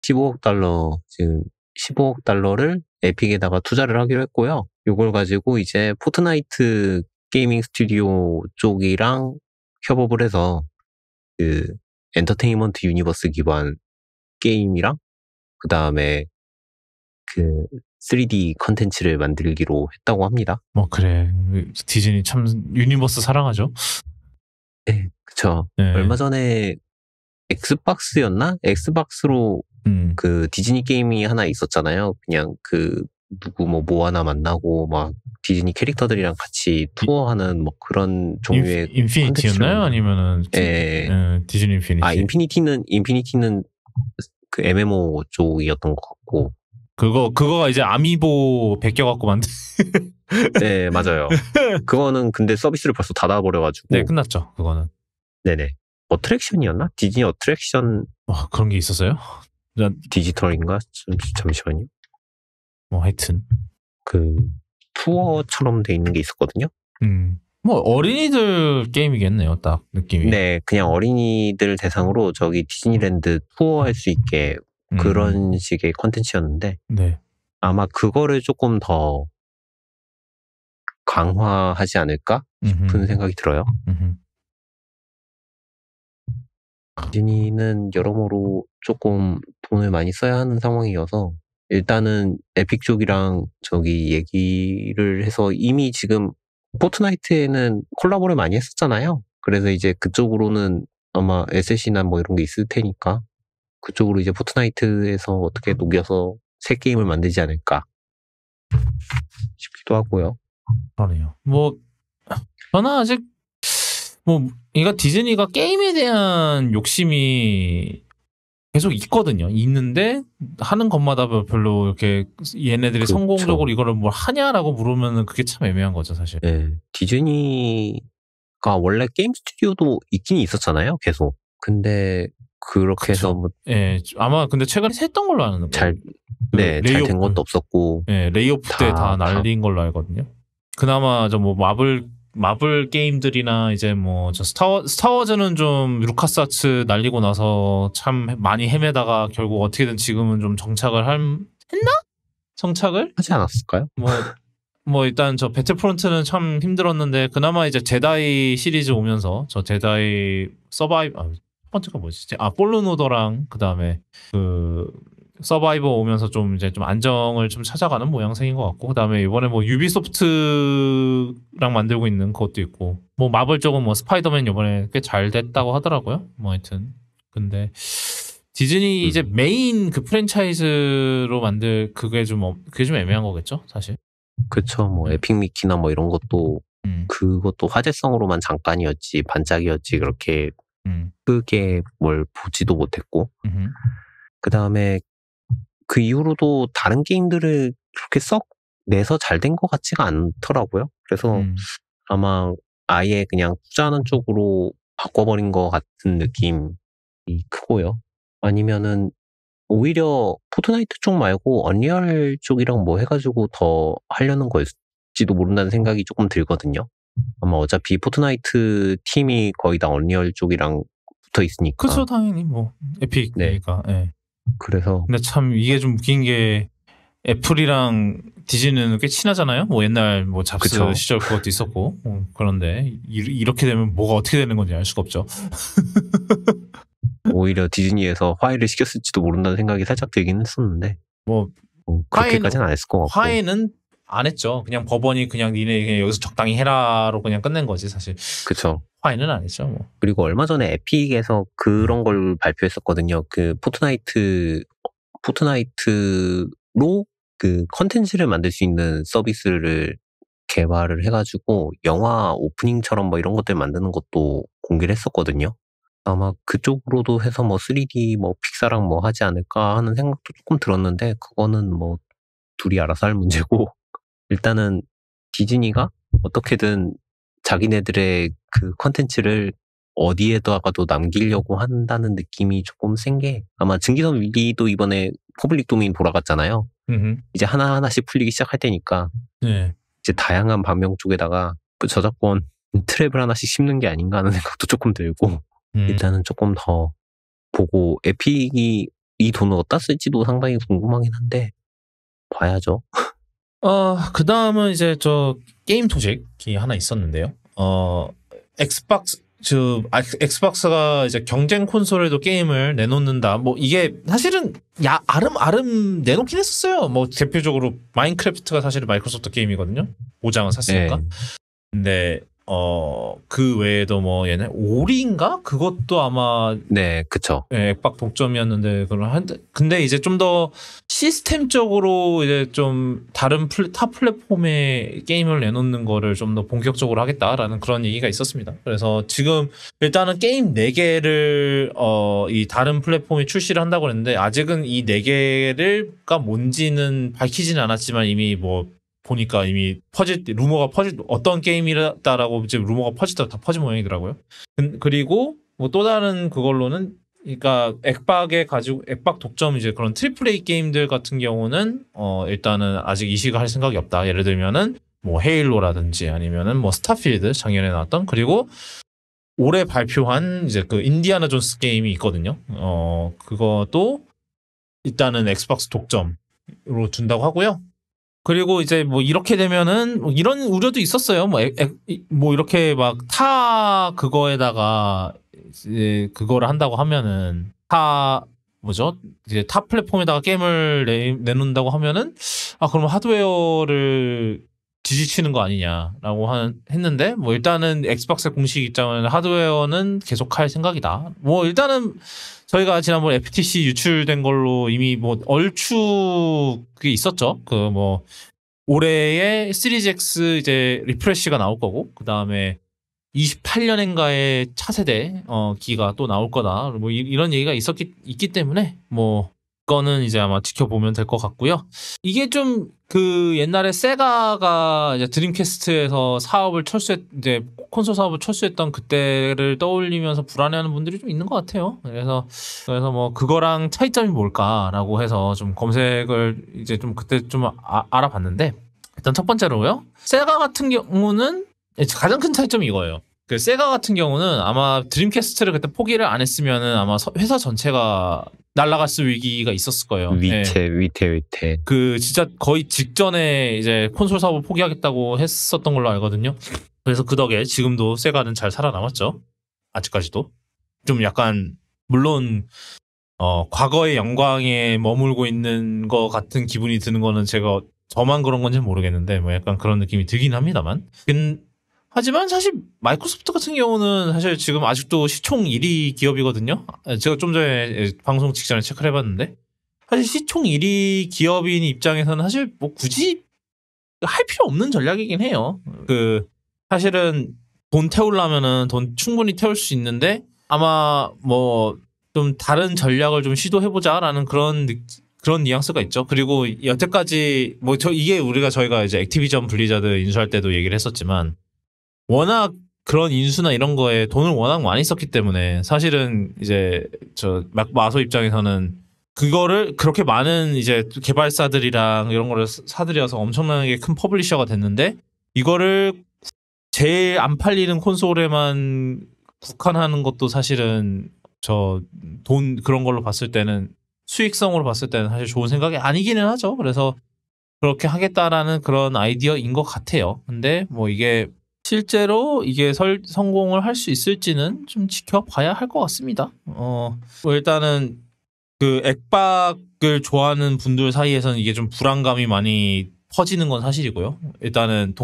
15억 달러, 지금 15억 달러를 에픽에다가 투자를 하기로 했고요. 이걸 가지고 이제 포트나이트 게이밍 스튜디오 쪽이랑 협업을 해서 그 엔터테인먼트 유니버스 기반 게임이랑 그 다음에 그 3D 컨텐츠를 만들기로 했다고 합니다. 뭐 그래 디즈니 참 유니버스 사랑하죠. 네, 그쵸. 네. 얼마 전에 엑스박스였나? 엑스박스로 그 디즈니 게임이 하나 있었잖아요. 그냥 그 누구 뭐 하나 만나고 막 디즈니 캐릭터들이랑 같이 투어하는 뭐 그런 종류의 인피니티였나요? 아니면은 디즈니 인피니티. 아 인피니티는 그 MMO 쪽이었던 것 같고. 그거가 이제 아미보 베껴갖고 만든. 네, 맞아요. 그거는 근데 서비스를 벌써 닫아버려가지고. 네, 끝났죠. 그거는. 네네. 어트랙션이었나? 디즈니 어트랙션. 와, 그런 게 있었어요? 디지털인가? 잠시만요. 뭐 하여튼 그 투어처럼 돼 있는 게 있었거든요. 뭐 어린이들 게임이겠네요, 딱 느낌이. 네, 그냥 어린이들 대상으로 저기 디즈니랜드 투어할 수 있게 그런 식의 컨텐츠였는데, 네. 아마 그거를 조금 더 강화하지 않을까 싶은 생각이 들어요. 디즈니는 여러모로 조금 돈을 많이 써야 하는 상황이어서 일단은 에픽 쪽이랑 저기 얘기를 해서 이미 지금 포트나이트에는 콜라보를 많이 했었잖아요. 그래서 이제 그쪽으로는 아마 SS나 뭐 이런 게 있을 테니까 그쪽으로 이제 포트나이트에서 어떻게 녹여서 새 게임을 만들지 않을까 싶기도 하고요. 그러네요. 뭐 저는 아직 뭐 이거 디즈니가 게임에 대한 욕심이 계속 있거든요. 있는데 하는 것마다 별로 이렇게 얘네들이 그렇죠. 성공적으로 이거를 뭘 하냐라고 물으면은 그게 참 애매한 거죠, 사실. 네, 디즈니가 원래 게임 스튜디오도 있긴 있었잖아요, 계속. 근데 그렇게 해서 뭐 예, 아마 근데 최근에 했던 걸로 아는 거예요. 잘 된 것도 없었고. 예, 레이오프 때 다 날린 걸로 알거든요. 그나마 저 뭐 마블 게임들이나 이제 뭐 저 스타워즈는 좀 루카스아츠 날리고 나서 참 많이 헤매다가 결국 어떻게든 지금은 좀 정착을 했나? 정착을? 하지 않았을까요? 뭐 일단 저 배틀프론트는 참 힘들었는데 그나마 이제 제다이 시리즈 오면서 저 제다이 서바이버 첫 번째가 뭐지? 폴른 오더랑 그다음에 그 서바이버 오면서 좀 이제 좀 안정을 좀 찾아가는 모양새인 것 같고 그다음에 이번에 뭐 유비소프트랑 만들고 있는 그것도 있고 뭐 마블 쪽은 뭐 스파이더맨 이번에 꽤 잘 됐다고 하더라고요. 뭐 하여튼 근데 디즈니 이제 메인 그 프랜차이즈로 만들 그게 좀 애매한 거겠죠, 사실. 그쵸. 뭐 에픽 미키나 뭐 이런 것도 그것도 화제성으로만 잠깐이었지 반짝이었지 그렇게 크게 뭘 보지도 못했고 그 다음에 그 이후로도 다른 게임들을 그렇게 썩 내서 잘 된 것 같지가 않더라고요. 그래서 아마 아예 그냥 투자하는 쪽으로 바꿔버린 것 같은 느낌이 크고요. 아니면은 오히려 포트나이트 쪽 말고 언리얼 쪽이랑 뭐 해가지고 더 하려는 거일지도 모른다는 생각이 조금 들거든요. 아마 어차피 포트나이트 팀이 거의 다 언리얼 쪽이랑 붙어 있으니까. 그렇죠, 당연히 뭐 에픽이니까. 네. 그래서 근데 참 이게 좀 웃긴 게 애플이랑 디즈니는 꽤 친하잖아요. 뭐 옛날 뭐 잡스 그쵸. 시절 그것도 있었고 그런데 이렇게 되면 뭐가 어떻게 되는 건지 알 수가 없죠. 오히려 디즈니에서 화해를 시켰을지도 모른다는 생각이 살짝 들긴 했었는데 뭐 그렇게까지는 안 했을 것 같고. 화해는 안 했죠. 그냥 법원이 그냥 니네 그냥 여기서 적당히 해라로 그냥 끝낸 거지 사실. 그쵸. 화해는 안 했죠. 뭐. 그리고 얼마 전에 에픽에서 그런 걸 발표했었거든요. 그 포트나이트로 그 컨텐츠를 만들 수 있는 서비스를 개발을 해가지고 영화 오프닝처럼 뭐 이런 것들 만드는 것도 공개를 했었거든요. 아마 그쪽으로도 해서 뭐 3D 뭐 픽사랑 뭐 하지 않을까 하는 생각도 조금 들었는데 그거는 뭐 둘이 알아서 할 문제고 일단은 디즈니가 어떻게든 자기네들의 그 컨텐츠를 어디에다가도 남기려고 한다는 느낌이 조금 센 게 아마 증기선 윌리도 이번에 퍼블릭 도메인 돌아갔잖아요. 이제 하나하나씩 풀리기 시작할 테니까 네. 이제 다양한 방명 쪽에다가 그 저작권 트랩을 하나씩 심는 게 아닌가 하는 생각도 조금 들고 일단은 조금 더 보고 에픽이 이 돈을 어디다 쓸지도 상당히 궁금하긴 한데 봐야죠. 그 다음은 이제 저 게임 소식이 하나 있었는데요. 엑스박스 엑스박스가 이제 경쟁 콘솔에도 게임을 내놓는다. 뭐 이게 사실은 아름 내놓긴 했었어요. 뭐 대표적으로 마인크래프트가 사실은 마이크로소프트 게임이거든요. 보장을 샀으니까. 네. 근데 그 외에도 뭐 얘네 오리인가? 그것도 아마 네, 그쵸. 예, 엑박 독점이었는데 근데 이제 좀 더 시스템적으로 이제 좀 다른 타 플랫폼의 게임을 내놓는 거를 좀 더 본격적으로 하겠다라는 그런 얘기가 있었습니다. 그래서 지금 일단은 게임 4개를 이 다른 플랫폼에 출시를 한다고 했는데 아직은 이 4개가 뭔지는 밝히지는 않았지만 이미 뭐 보니까 이미 어떤 게임이다라고 이제 루머가 퍼지다 다 퍼진 모양이더라고요. 그리고 뭐 또 다른 그걸로는 그러니까 엑박 독점 이제 그런 트리플 A 게임들 같은 경우는 일단은 아직 이식을 할 생각이 없다. 예를 들면은 뭐 헤일로라든지 아니면은 뭐 스타필드 작년에 나왔던 그리고 올해 발표한 이제 그 인디아나 존스 게임이 있거든요. 그것도 일단은 엑스박스 독점으로 둔다고 하고요. 그리고 이제 뭐 이렇게 되면은 뭐 이런 우려도 있었어요. 뭐 이렇게 막 타 그거에다가 이제 그거를 한다고 하면은 이제 타 플랫폼에다가 게임을 내놓는다고 하면은 그럼 하드웨어를 지지치는 거 아니냐라고 했는데 뭐 일단은 엑스박스 공식 입장은 하드웨어는 계속 할 생각이다. 뭐 일단은 저희가 지난번 FTC 유출된 걸로 이미 뭐 얼추 그게 있었죠. 그 뭐 올해에 시리즈 X 이제 리프레시가 나올 거고 그 다음에 28년인가의 차세대 기가 또 나올 거다. 뭐 이런 얘기가 있기 때문에 뭐 그거는 이제 아마 지켜보면 될 것 같고요. 이게 좀 그 옛날에 세가가 이제 드림캐스트에서 이제 콘솔 사업을 철수했던 그때를 떠올리면서 불안해하는 분들이 좀 있는 것 같아요. 그래서 뭐 그거랑 차이점이 뭘까라고 해서 좀 검색을 이제 좀 그때 좀 알아봤는데 일단 첫 번째로요. 세가 같은 경우는 가장 큰 차이점이 이거예요. 그 세가 같은 경우는 아마 드림캐스트를 그때 포기를 안 했으면은 아마 회사 전체가 날아갔을 위기가 있었을 거예요. 위태. 그 진짜 거의 직전에 이제 콘솔 사업을 포기하겠다고 했었던 걸로 알거든요. 그래서 그 덕에 지금도 세가는 잘 살아남았죠. 아직까지도. 좀 약간 물론 과거의 영광에 머물고 있는 것 같은 기분이 드는 거는 저만 그런 건지는 모르겠는데 뭐 약간 그런 느낌이 들긴 합니다만. 하지만 사실 마이크로소프트 같은 경우는 사실 지금 아직도 시총 1위 기업이거든요. 제가 좀 전에 방송 직전에 체크를 해봤는데 사실 시총 1위 기업인 입장에서는 사실 뭐 굳이 할 필요 없는 전략이긴 해요. 사실은 돈 태우려면은 돈 충분히 태울 수 있는데 아마 뭐 좀 다른 전략을 좀 시도해보자라는 그런 뉘앙스가 있죠. 그리고 여태까지 뭐 저희가 이제 액티비전 블리자드 인수할 때도 얘기를 했었지만 워낙 그런 인수나 이런 거에 돈을 워낙 많이 썼기 때문에 사실은 이제 마소 입장에서는 그거를 그렇게 많은 이제 개발사들이랑 이런 거를 사들여서 엄청나게 큰 퍼블리셔가 됐는데 이거를 제일 안 팔리는 콘솔에만 국한하는 것도 사실은 돈 그런 걸로 봤을 때는 수익성으로 봤을 때는 사실 좋은 생각이 아니기는 하죠. 그래서 그렇게 하겠다라는 그런 아이디어인 것 같아요. 근데 뭐 이게 실제로 이게 성공을 할 수 있을지는 좀 지켜봐야 할 것 같습니다. 뭐 일단은 그 엑박을 좋아하는 분들 사이에서는 이게 좀 불안감이 많이 퍼지는 건 사실이고요. 일단은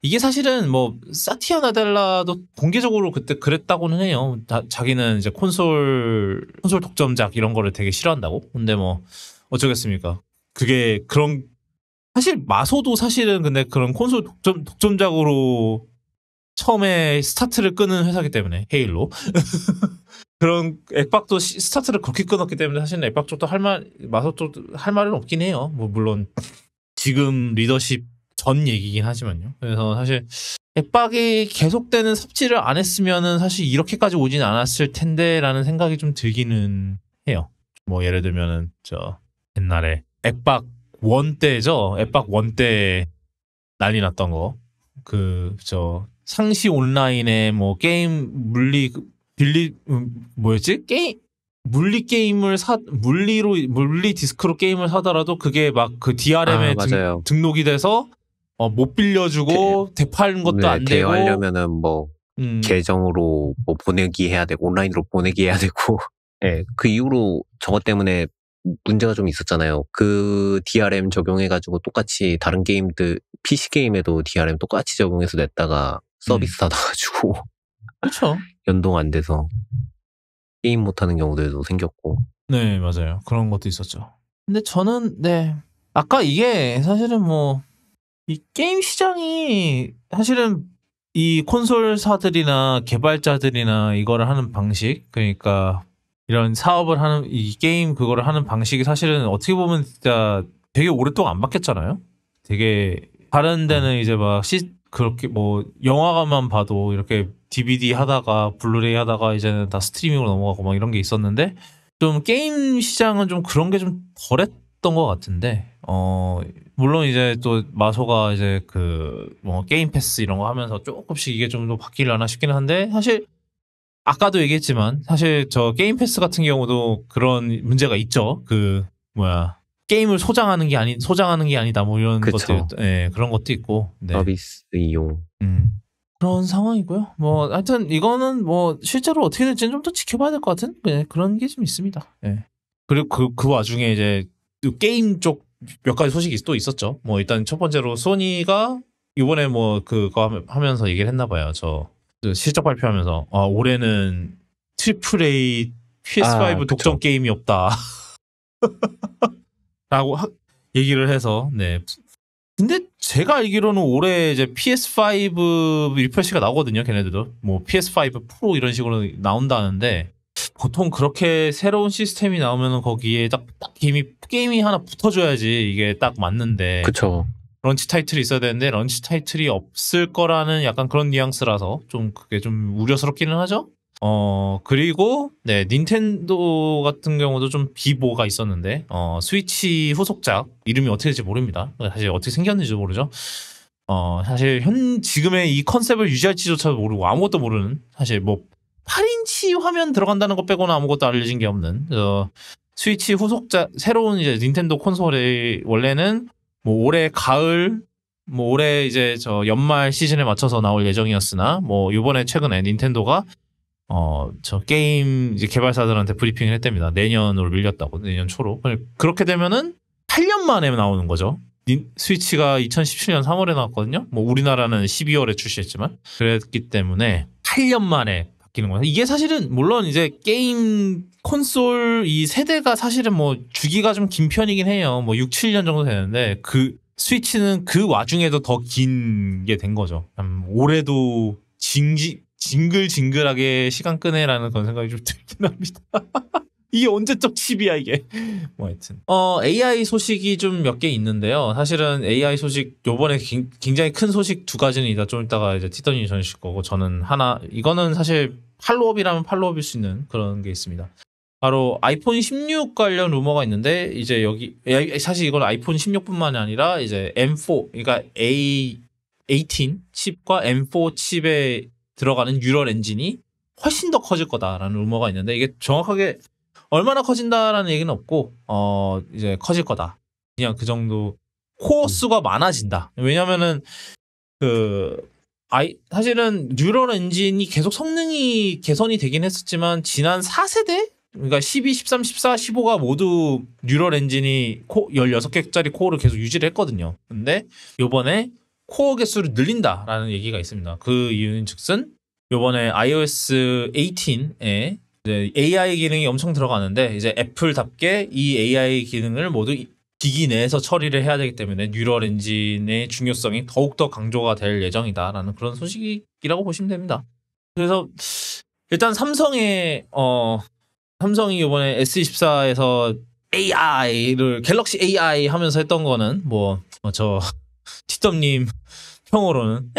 이게 사실은 뭐 사티아 나델라도 공개적으로 그때 그랬다고는 해요. 자기는 이제 콘솔 독점작 이런 거를 되게 싫어한다고. 근데 뭐 어쩌겠습니까? 그게 사실 마소도 사실은 근데 그런 콘솔 독점작으로 처음에 스타트를 끄는 회사기 때문에 헤일로 그런 엑박도 스타트를 그렇게 끊었기 때문에 사실은 엑박 쪽도 마소 쪽도 할 말은 없긴 해요. 뭐 물론 지금 리더십 전 얘기긴 하지만요. 그래서 사실 엑박이 계속되는 삽질을 안 했으면은 사실 이렇게까지 오진 않았을 텐데라는 생각이 좀 들기는 해요. 뭐 예를 들면은 옛날에 엑박 1 때죠. 엑박 1 때 난리 났던 거. 상시 온라인에 뭐 게임 물리 물리 디스크로 게임을 사더라도 그게 막 그 DRM에 등록이 돼서 못 빌려주고 되파는 것도 안 되고 대여하려면은 뭐 계정으로 뭐 보내기 해야 되고 온라인으로 보내기 해야 되고 예, 그 이후로 저것 때문에 문제가 좀 있었잖아요. 그 DRM 적용해가지고 똑같이 다른 게임들 PC 게임에도 DRM 똑같이 적용해서 냈다가 서비스 닫아가지고 그렇죠. 연동 안 돼서 게임 못하는 경우들도 생겼고. 네, 맞아요. 그런 것도 있었죠. 근데 저는 아까 이게 사실은 뭐 이 게임 시장이 사실은 이 콘솔사들이나 개발자들이나 이거를 하는 방식, 그러니까 이런 사업을 하는 이 게임 그거를 하는 방식이 사실은 어떻게 보면 진짜 되게 오랫동안 안 바뀌었잖아요. 되게 다른 데는 이제 막 그렇게 뭐 영화관만 봐도 이렇게 DVD 하다가 블루레이 하다가 이제는 다 스트리밍으로 넘어가고 막 이런 게 있었는데 좀 게임 시장은 좀 그런 게 좀 덜했던 것 같은데 물론 이제 또 마소가 이제 그 뭐 게임 패스 이런 거 하면서 조금씩 이게 좀 더 바뀌려나 싶기는 한데 사실 아까도 얘기했지만 사실 저 게임 패스 같은 경우도 그런 문제가 있죠. 그 게임을 소장하는 게 아니다 뭐 이런 그쵸. 것들 예, 그런 것도 있고 서비스 이용 그런 상황이고요. 뭐 하여튼 이거는 뭐 실제로 어떻게 될지는 좀 더 지켜봐야 될 것 같은 그런 게 좀 있습니다. 예. 그리고 그 와중에 이제 게임 쪽 몇 가지 소식이 또 있었죠. 뭐 일단 첫 번째로 소니가 이번에 뭐 그거 하면서 얘기를 했나 봐요. 저 실적 발표하면서 올해는 트리플 A PS5 독점 게임이 없다. 라고 얘기를 해서 근데 제가 알기로는 올해 이제 PS5 리프레시가 나오거든요. 걔네들도 뭐 PS5 프로 이런 식으로 나온다는데 보통 그렇게 새로운 시스템이 나오면 거기에 딱 게임이 하나 붙어줘야지 이게 딱 맞는데. 그쵸. 런치 타이틀이 있어야 되는데 런치 타이틀이 없을 거라는 약간 그런 뉘앙스라서 좀 그게 좀 우려스럽기는 하죠. 그리고 닌텐도 같은 경우도 좀 비보가 있었는데 스위치 후속작 이름이 어떻게 될지 모릅니다. 사실 어떻게 생겼는지도 모르죠. 사실 지금의 이 컨셉을 유지할지조차도 모르고 아무것도 모르는 사실 뭐 8인치 화면 들어간다는 것 빼고는 아무것도 알려진 게 없는 스위치 후속작 새로운 이제 닌텐도 콘솔의 원래는 뭐 올해 가을 뭐 올해 이제 저 연말 시즌에 맞춰서 나올 예정이었으나 뭐 이번에 최근에 닌텐도가 저 게임 이제 개발사들한테 브리핑을 했답니다. 내년으로 밀렸다고. 내년 초로. 그렇게 되면은 8년 만에 나오는 거죠. 스위치가 2017년 3월에 나왔거든요. 뭐 우리나라는 12월에 출시했지만 그랬기 때문에 8년 만에 바뀌는 거예요. 이게 사실은 물론 이제 게임 콘솔 이 세대가 사실은 뭐 주기가 좀 긴 편이긴 해요. 뭐 6, 7년 정도 되는데 그 스위치는 그 와중에도 더 긴 게 된 거죠. 올해도 징글징글하게 시간 끄네라는 그런 생각이 좀 들긴 합니다. 이게 언제적 칩이야 이게. 뭐 하여튼 AI 소식이 좀 몇 개 있는데요. 사실은 AI 소식 요번에 굉장히 큰 소식 두 가지는 좀 이따가 이제 티더님이 전해주실 거고 저는 하나 이거는 사실 팔로업이라면 팔로업일 수 있는 그런 게 있습니다. 바로 아이폰 16 관련 루머가 있는데 이제 여기 사실 이건 아이폰 16뿐만이 아니라 이제 M4 그러니까 A18 칩과 M4 칩에 들어가는 뉴럴 엔진이 훨씬 더 커질 거다라는 루머가 있는데 이게 정확하게 얼마나 커진다라는 얘기는 없고 이제 커질 거다. 그냥 그 정도 코어 수가 많아진다. 왜냐면은 사실은 뉴럴 엔진이 계속 성능이 개선이 되긴 했었지만 지난 4세대 그러니까 12, 13, 14, 15가 모두 뉴럴 엔진이 16개짜리 코어를 계속 유지를 했거든요. 근데 요번에 코어 개수를 늘린다라는 얘기가 있습니다. 그 이유는 즉슨 요번에 iOS 18에 이제 AI 기능이 엄청 들어가는데 이제 애플답게 이 AI 기능을 모두 기기 내에서 처리를 해야 되기 때문에 뉴럴 엔진의 중요성이 더욱더 강조가 될 예정이다라는 그런 소식이라고 보시면 됩니다. 그래서 일단 삼성이 이번에 S24에서 AI를 갤럭시 AI 하면서 했던 거는 저 티덤님 평으로는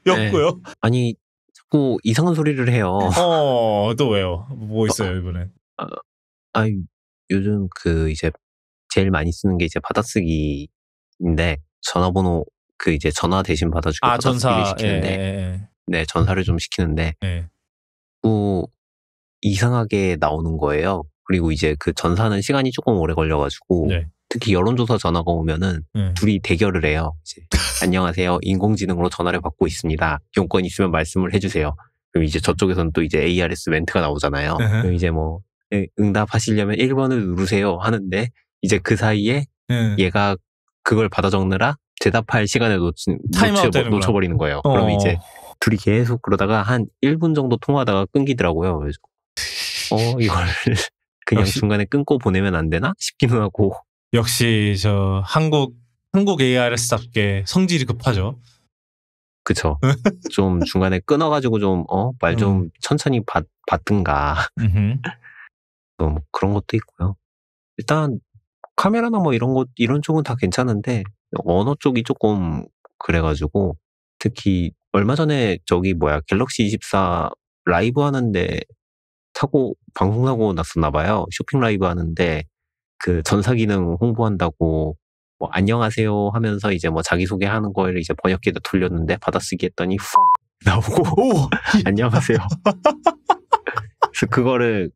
였고요. 네. 아니 자꾸 이상한 소리를 해요. 또 왜요? 뭐 있어요 이번에? 요즘 이제 제일 많이 쓰는 게 이제 받아쓰기인데 전화번호 이제 전화 대신 받아주고 받아쓰기를 시키는데 네 전사를 좀 시키는데 이상하게 나오는 거예요. 그리고 이제 그 전사는 시간이 조금 오래 걸려가지고 특히 여론조사 전화가 오면은 둘이 대결을 해요. 이제 안녕하세요. 인공지능으로 전화를 받고 있습니다. 용건 있으면 말씀을 해주세요. 그럼 이제 저쪽에서는 또 이제 ARS 멘트가 나오잖아요. 그럼 이제 뭐 응답하시려면 1번을 누르세요 하는데 이제 그 사이에 얘가 그걸 받아 적느라 대답할 시간을 놓쳐버리는 거예요. 그러면 이제 둘이 계속 그러다가 한 1분 정도 통화하다가 끊기더라고요. 그래서 이걸 그냥 역시, 중간에 끊고 보내면 안 되나 싶기는 하고. 역시 저 한국 ARS답게 성질이 급하죠. 그쵸. 좀 중간에 끊어가지고 좀 말 좀 천천히 받든가. 뭐 그런 것도 있고요. 일단 카메라나 뭐 이런 쪽은 다 괜찮은데 언어 쪽이 조금 그래가지고 특히 얼마 전에 갤럭시 24 라이브 하는데 방송 사고 났었나 봐요. 쇼핑 라이브 하는데 그 전사 기능 홍보한다고 뭐 안녕하세요 하면서 이제 뭐 자기소개하는 걸 이제 번역기에다 돌렸는데 받아쓰기 했더니 나오고 안녕하세요. 그래서 그거를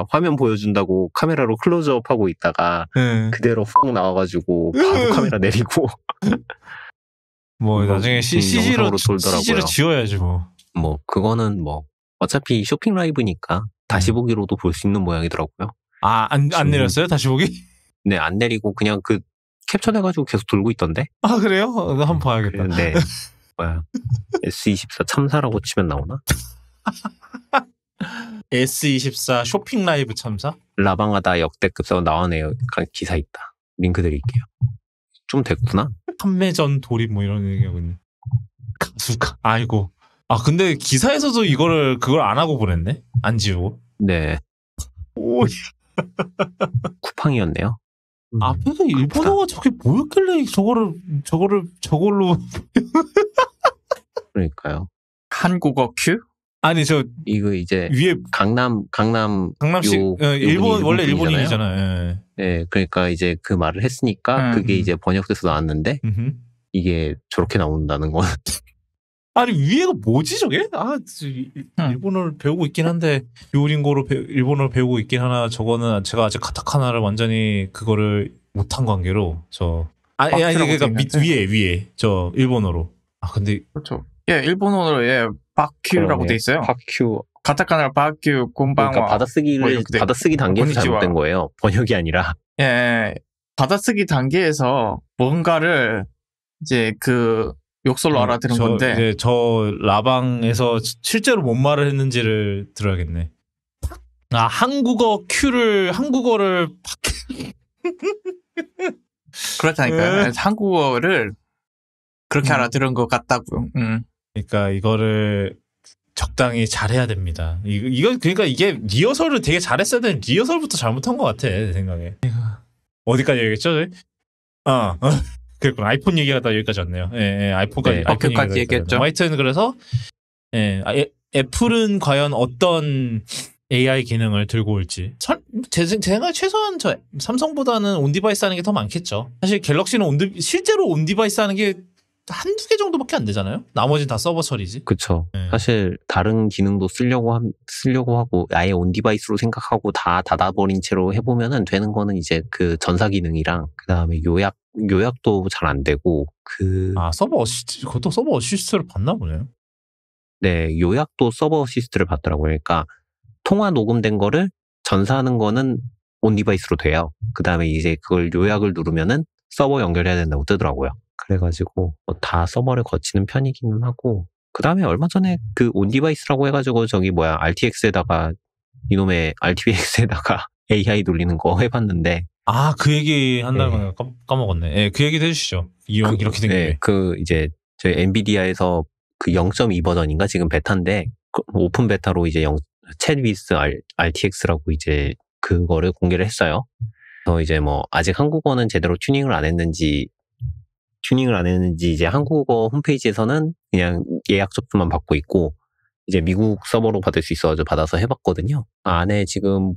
화면 보여준다고 카메라로 클로즈업 하고 있다가 그대로 훅 나와가지고 바로 카메라 내리고 뭐 나중에 CG로 지워야지 뭐. 뭐 그거는 뭐 어차피 쇼핑 라이브니까 다시 보기로도 볼 수 있는 모양이더라고요. 안 내렸어요? 다시 보기? 네, 안 내리고 그냥 캡처해가지고 계속 돌고 있던데? 아, 그래요? 한번 봐야겠다. 네. S24 참사라고 치면 나오나? S24 쇼핑 라이브 참사? 라방하다 역대급 사고 나오네요. 기사 있다. 링크 드릴게요. 좀 됐구나. 판매전 돌입 뭐 이런 얘기하거든요. 가수가. 아이고. 근데 기사에서도 그걸 안 하고 보냈네? 안 지우고? 네. 오. 쿠팡이었네요. 앞에서 일본어가 저게 뭐였길래 저걸로. 그러니까요. 한국어 큐? 아니, 이거 이제 위에 강남식 일본 원래 일본인이잖아요. 네, 그러니까 이제 그 말을 했으니까 그게 이제 번역돼서 나왔는데 이게 저렇게 나온다는 건. 아니, 위에가 뭐지 저게? 일본어를 배우고 있긴 한데 듀오링고로 일본어를 배우고 있긴 하나 저거는 제가 아직 카타카나를 완전히 그거를 못한 관계로 그러니까 위에 저 일본어로. 근데 그렇죠. 예, 일본어로 바큐라고 돼 있어요. 바큐. 가타카나로 바큐 곤방와. 그러니까 받아쓰기 단계에서 잘못된 거예요. 번역이 아니라. 예, 받아쓰기 단계에서 뭔가를 이제 욕설로 알아들은 건데. 이제 저 라방에서 실제로 뭔 말을 했는지를 들어야겠네. 한국어를 그렇다니까요. 한국어를 그렇게 알아들은 것 같다고요. 그러니까 이거를 적당히 잘해야 됩니다. 그러니까 이게 리허설을 되게 잘했어야 되는 리허설부터 잘못한 것 같아, 내 생각에. 어디까지 얘기했죠? 그랬구나. 아이폰 얘기가 다 여기까지 왔네요. 아이폰까지 얘기했죠. 하여튼 그래서 애플은 과연 어떤 AI 기능을 들고 올지. 제 생각에 최소한 삼성보다는 온디바이스 하는 게 더 많겠죠. 사실 갤럭시는 실제로 온디바이스 하는 게 한두 개 정도밖에 안 되잖아요. 나머지는 다 서버 처리지. 그쵸. 사실 다른 기능도 쓰려고 하고 아예 온디바이스로 생각하고 다 닫아버린 채로 해보면은 되는 거는 이제 그 전사 기능이랑 그 다음에 요약도 잘 안 되고 서버 어시스트, 그것도 서버 어시스트를 받나 보네요. 네, 요약도 서버 어시스트를 받더라고요. 그러니까 통화 녹음된 거를 전사하는 거는 온디바이스로 돼요. 그 다음에 이제 그걸 요약을 누르면은 서버 연결해야 된다고 뜨더라고요. 그래가지고 다 서버를 거치는 편이기는 하고 그 다음에 얼마 전에 그 온디바이스라고 해가지고 RTX에다가 이놈의 RTX에다가 AI 돌리는 거 해봤는데 그 얘기 한다는 거 까먹었네. 그 얘기도 해주시죠. 이렇게 된 게. 이제 저희 엔비디아에서 그 0.2 버전인가 지금 베타인데 오픈 베타로 이제 챗 위스 RTX라고 이제 그거를 공개를 했어요. 그래서 이제 뭐 아직 한국어는 제대로 튜닝을 안 했는지 이제 한국어 홈페이지에서는 그냥 예약 접수만 받고 있고 이제 미국 서버로 받을 수 있어서 받아서 해봤거든요. 안에 지금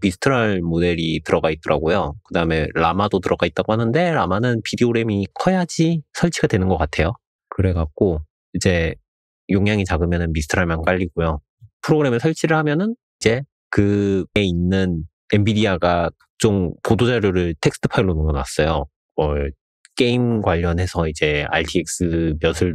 미스트랄 모델이 들어가 있더라고요. 그 다음에 라마도 들어가 있다고 하는데 라마는 비디오 램이 커야지 설치가 되는 것 같아요. 그래갖고 이제 용량이 작으면은 미스트랄만 깔리고요. 프로그램을 설치를 하면은 이제 그에 있는 엔비디아가 각종 보도자료를 텍스트 파일로 넣어놨어요. 게임 관련해서 이제 RTX 몇을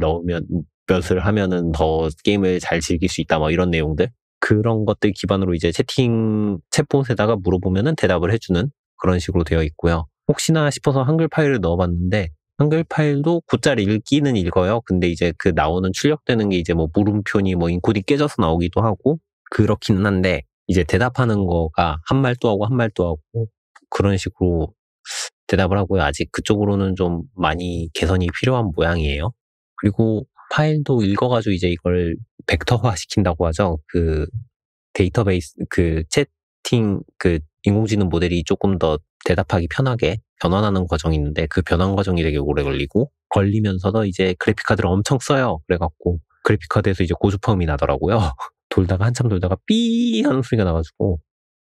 하면은 더 게임을 잘 즐길 수 있다, 뭐 이런 내용들. 그런 것들 기반으로 이제 챗봇에다가 물어보면은 대답을 해주는 그런 식으로 되어 있고요. 혹시나 싶어서 한글 파일을 넣어봤는데, 한글 파일도 곧잘 읽기는 읽어요. 근데 이제 그 나오는 출력되는 게 이제 뭐 물음표니 뭐 인코딩 깨져서 나오기도 하고, 그렇기는 한데, 이제 대답하는 거가 한 말 또 하고 한 말 또 하고, 그런 식으로 대답을 하고요. 아직 그쪽으로는 좀 많이 개선이 필요한 모양이에요. 그리고 파일도 읽어가지고 이제 이걸 벡터화 시킨다고 하죠. 그 데이터베이스, 그 채팅, 그 인공지능 모델이 조금 더 대답하기 편하게 변환하는 과정이 있는데, 그 변환 과정이 되게 오래 걸리면서도 이제 그래픽카드를 엄청 써요. 그래갖고 그래픽카드에서 이제 고주파음이 나더라고요. 한참 돌다가 삐 하는 소리가 나가지고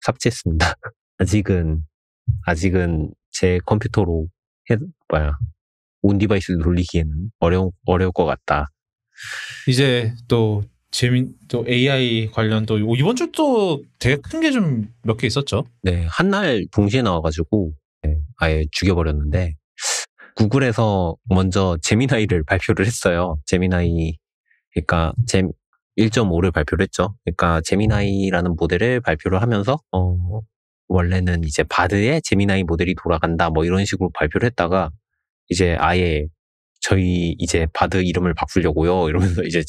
삭제했습니다. 아직은 제 컴퓨터로 온 디바이스를 돌리기에는 어려울 것 같다. 이제 또 AI 관련 또 이번 주 또 되게 큰 게 좀 몇 개 있었죠. 네, 한날 동시에 나와가지고 아예 죽여버렸는데, 구글에서 먼저 제미나이를 발표를 했어요. 제미나이, 그러니까 1.5를 발표를 했죠. 그러니까 제미나이라는 모델을 발표를 하면서 원래는 이제 바드에 제미나이 모델이 돌아간다 뭐 이런 식으로 발표를 했다가, 이제 아예 저희 이제 바드 이름을 바꾸려고요 이러면서 이제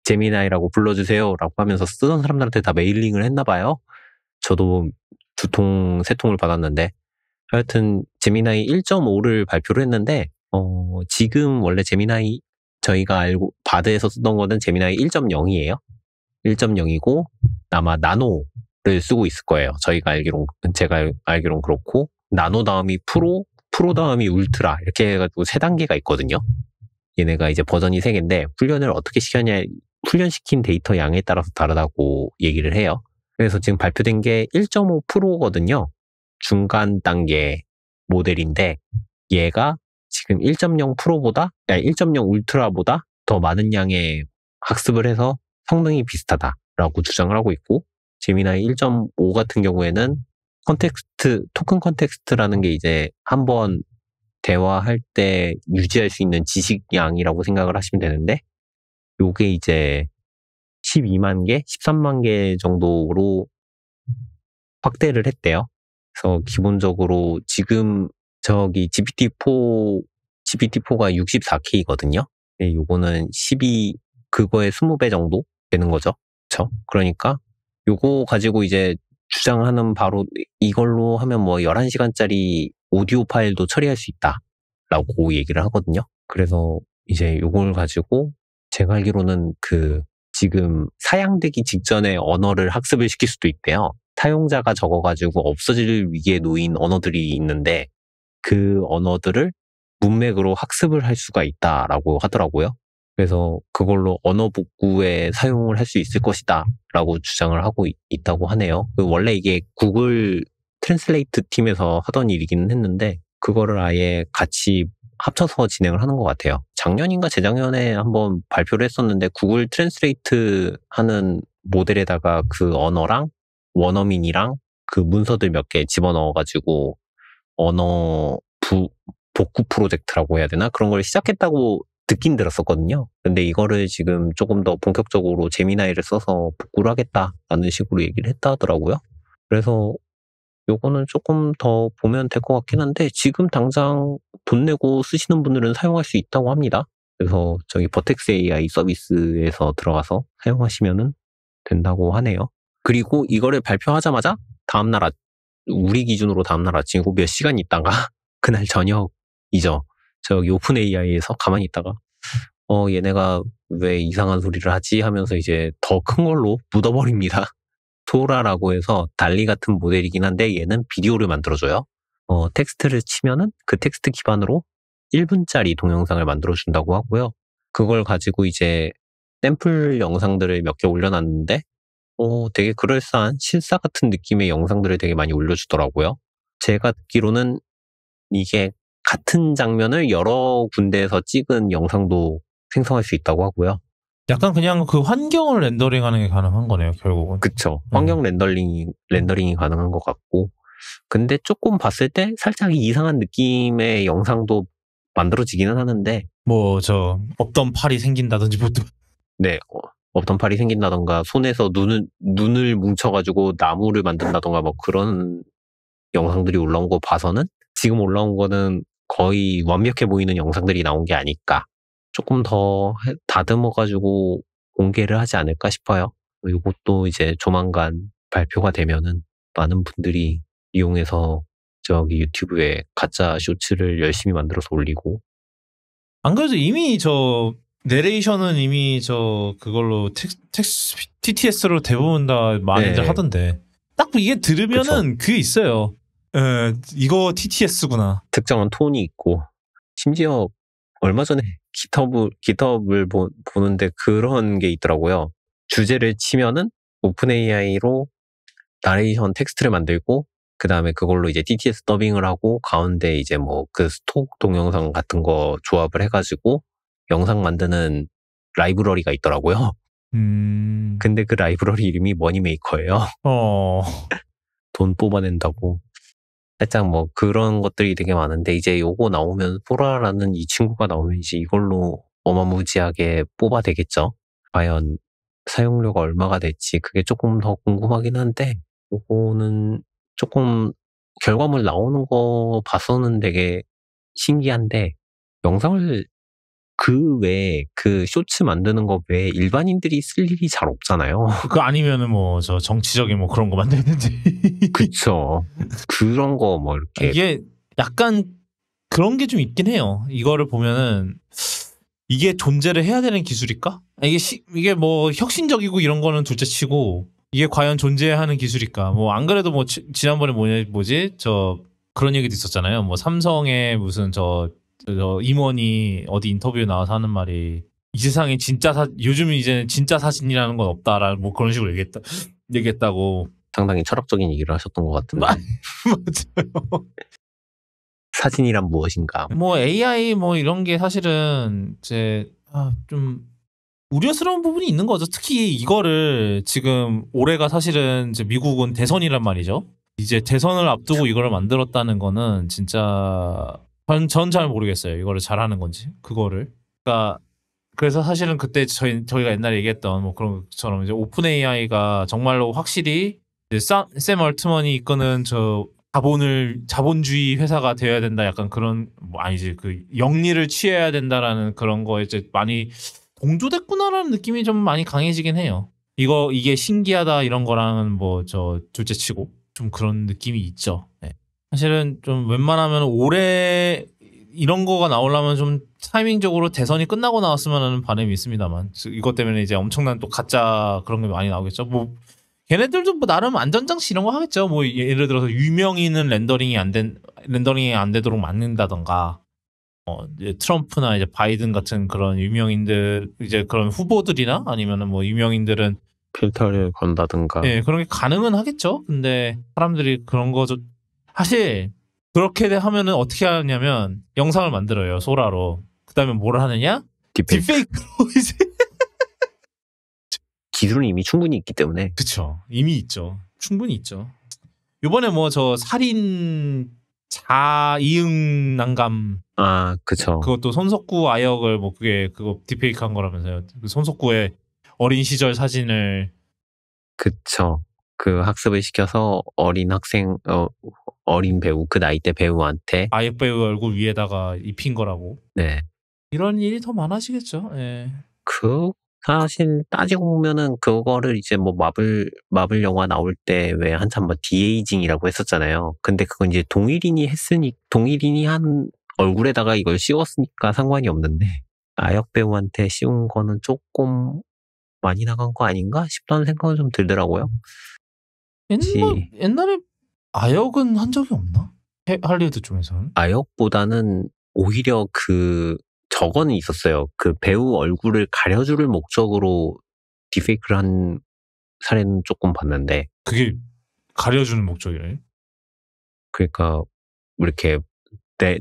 제미나이라고 불러주세요라고 하면서 쓰던 사람들한테 다 메일링을 했나 봐요. 저도 2통, 3통을 받았는데, 하여튼 제미나이 1.5를 발표를 했는데, 지금 원래 제미나이 저희가 알고 바드에서 쓰던 거는 제미나이 1.0이에요. 1.0이고 아마 나노를 쓰고 있을 거예요. 제가 알기론 그렇고, 나노 다음이 프로 다음이 울트라, 이렇게 해가지고 3단계가 있거든요. 얘네가 이제 버전이 3개인데 훈련을 어떻게 시켰냐, 훈련시킨 데이터 양에 따라서 다르다고 얘기를 해요. 그래서 지금 발표된 게 1.5 프로거든요. 중간 단계 모델인데, 얘가 지금 1.0 프로보다, 1.0 울트라보다 더 많은 양의 학습을 해서 성능이 비슷하다라고 주장을 하고 있고, 제미나이 1.5 같은 경우에는 토큰 컨텍스트라는 게 이제 한번 대화할 때 유지할 수 있는 지식량이라고 생각을 하시면 되는데, 요게 이제 12만 개, 13만 개 정도로 확대를 했대요. 그래서 기본적으로 지금 GPT-4가 64K거든요. 요거는 그거의 20배 정도 되는 거죠. 그쵸? 그러니까 요거 가지고 이제 주장하는 바로 이걸로 하면 뭐 11시간짜리 오디오 파일도 처리할 수 있다라고 얘기를 하거든요. 그래서 이제 요걸 가지고 제가 알기로는 지금 사양되기 직전에 언어를 학습을 시킬 수도 있대요. 사용자가 적어가지고 없어질 위기에 놓인 언어들이 있는데, 그 언어들을 문맥으로 학습을 할 수가 있다라고 하더라고요. 그래서 그걸로 언어 복구에 사용을 할 수 있을 것이다 라고 주장을 하고 있다고 하네요. 원래 이게 구글 트랜슬레이트 팀에서 하던 일이기는 했는데, 그거를 아예 같이 합쳐서 진행을 하는 것 같아요. 작년인가 재작년에 한번 발표를 했었는데, 구글 트랜슬레이트 하는 모델에다가 그 언어랑 원어민이랑 그 문서들 몇 개 집어넣어가지고 언어 복구 프로젝트라고 해야 되나? 그런 걸 시작했다고 듣긴 들었었거든요. 근데 이거를 지금 조금 더 본격적으로 제미나이를 써서 복구를 하겠다라는 식으로 얘기를 했다 하더라고요. 그래서 요거는 조금 더 보면 될 것 같긴 한데, 지금 당장 돈 내고 쓰시는 분들은 사용할 수 있다고 합니다. 그래서 저기 버텍스 AI 서비스에서 들어가서 사용하시면 된다고 하네요. 그리고 이거를 발표하자마자 우리 기준으로 다음날 아침이고 몇 시간 있다가 그날 저녁이죠. 저기 오픈 AI에서 가만히 있다가 얘네가 왜 이상한 소리를 하지 하면서 이제 더 큰 걸로 묻어버립니다. 소라라고 해서 달리 같은 모델이긴 한데, 얘는 비디오를 만들어줘요. 텍스트를 치면은 그 텍스트 기반으로 1분짜리 동영상을 만들어준다고 하고요. 그걸 가지고 이제 샘플 영상들을 몇 개 올려놨는데, 되게 그럴싸한 실사 같은 느낌의 영상들을 되게 많이 올려주더라고요. 제가 듣기로는 이게 같은 장면을 여러 군데에서 찍은 영상도 생성할 수 있다고 하고요. 약간 그냥 그 환경을 렌더링하는 게 가능한 거네요, 결국은. 그쵸. 환경 렌더링이 가능한 것 같고. 근데 조금 봤을 때 살짝 이상한 느낌의 영상도 만들어지기는 하는데, 뭐 저 없던 팔이 생긴다든지 보통. 네, 없던 팔이 생긴다던가, 손에서 눈을 뭉쳐가지고 나무를 만든다던가, 뭐 그런 영상들이 올라온 거 봐서는, 지금 올라온 거는 거의 완벽해 보이는 영상들이 나온 게 아닐까. 조금 더 다듬어가지고 공개를 하지 않을까 싶어요. 이것도 이제 조만간 발표가 되면은 많은 분들이 이용해서 저기 유튜브에 가짜 쇼츠를 열심히 만들어서 올리고. 안 그래도 이미 저 내레이션은 이미 저 그걸로 TTS로 대부분 다 많이들 네. 하던데. 딱 이게 들으면은 그게 있어요. 이거 TTS구나. 특정한 톤이 있고, 심지어 얼마 전에 GitHub을 보는데 그런 게 있더라고요. 주제를 치면은 오픈 AI로 나레이션 텍스트를 만들고, 그 다음에 그걸로 이제 TTS 더빙을 하고, 가운데 이제 뭐 그 스톡 동영상 같은 거 조합을 해가지고 영상 만드는 라이브러리가 있더라고요. 근데 그 라이브러리 이름이 머니메이커예요. 돈 뽑아낸다고. 살짝 뭐 그런 것들이 되게 많은데, 이제 요거 나오면, 소라라는 이 친구가 나오면 이제 이걸로 어마무지하게 뽑아대겠죠. 과연 사용료가 얼마가 될지 그게 조금 더 궁금하긴 한데, 요거는 조금 결과물 나오는 거 봐서는 되게 신기한데, 영상을 그 외에 그 쇼츠 만드는 거 외에 일반인들이 쓸 일이 잘 없잖아요. 그 아니면은 뭐 저 정치적인 뭐 그런 거 만들든지. 그쵸. 그런 거 뭐 이렇게. 이게 약간 그런 게 좀 있긴 해요. 이거를 보면은 이게 존재를 해야 되는 기술일까? 이게 뭐 혁신적이고 이런 거는 둘째치고, 이게 과연 존재하는 기술일까? 뭐 안 그래도 뭐 지난번에 뭐지 저 그런 얘기도 있었잖아요. 뭐 삼성의 무슨 저 임원이 어디 인터뷰에 나와서 하는 말이, 이 세상에 요즘은 이제 진짜 사진이라는 건 없다라는 뭐 그런 식으로 얘기했다고. 상당히 철학적인 얘기를 하셨던 것 같은데. 맞아요. 사진이란 무엇인가? 뭐 AI 뭐 이런 게 사실은 이제 좀 우려스러운 부분이 있는 거죠. 특히 이거를 지금 올해가 사실은 이제 미국은 대선이란 말이죠. 이제 대선을 앞두고 이거를 만들었다는 거는 진짜 전 잘 모르겠어요. 이거를 잘하는 건지 그거를. 그러니까 그래서 사실은 그때 저희가 옛날에 얘기했던 뭐 그런 것처럼 이제 오픈 AI가 정말로 확실히 이제 샘 얼트먼이 이끄는 저 자본주의 회사가 되어야 된다. 약간 그런 뭐 아니지 그 영리를 취해야 된다라는 그런 거에 이제 많이 동조됐구나라는 느낌이 좀 많이 강해지긴 해요. 이게 신기하다 이런 거랑은 뭐 저 둘째치고 좀 그런 느낌이 있죠. 네. 사실은 좀 웬만하면 올해 이런 거가 나오려면 좀 타이밍적으로 대선이 끝나고 나왔으면 하는 바람이 있습니다만, 이것 때문에 이제 엄청난 또 가짜 그런 게 많이 나오겠죠. 뭐 걔네들도 뭐 나름 안전장치 이런 거 하겠죠. 뭐 예를 들어서 유명인은 렌더링이 안 되도록 막는다던가, 이제 트럼프나 이제 바이든 같은 그런 유명인들, 이제 그런 후보들이나 아니면은 뭐 유명인들은 필터를 건다든가. 예, 그런 게 가능은 하겠죠. 근데 사람들이 그런 거 사실 그렇게 하면은 어떻게 하냐면 영상을 만들어요, 소라로. 그다음에 뭘 하느냐? 딥페이크로 이제. 기술은 이미 충분히 있기 때문에. 그쵸. 이미 있죠. 충분히 있죠. 요번에 뭐 저 살인 자이응 난감. 그쵸. 그것도 손석구 아역을 뭐 그거 딥페이크 한 거라면서요. 그 손석구의 어린 시절 사진을. 그쵸. 그 학습을 시켜서 어린 학생, 어린 배우, 그 나이대 배우한테 아역 배우 얼굴 위에다가 입힌 거라고. 네. 이런 일이 더 많아지겠죠. 예. 사실 따지고 보면은 그거를 이제 뭐 마블 영화 나올 때 왜 한참 뭐 디에이징이라고 했었잖아요. 근데 그건 이제 동일인이 한 얼굴에다가 이걸 씌웠으니까 상관이 없는데, 아역 배우한테 씌운 거는 조금 많이 나간 거 아닌가 싶다는 생각은 좀 들더라고요. 옛날에 아역은 한 적이 없나? 할리우드 쪽에서는? 아역보다는 오히려 저거는 있었어요. 그 배우 얼굴을 가려줄 목적으로 딥페이크를 한 사례는 조금 봤는데. 그게 가려주는 목적이래? 그러니까 이렇게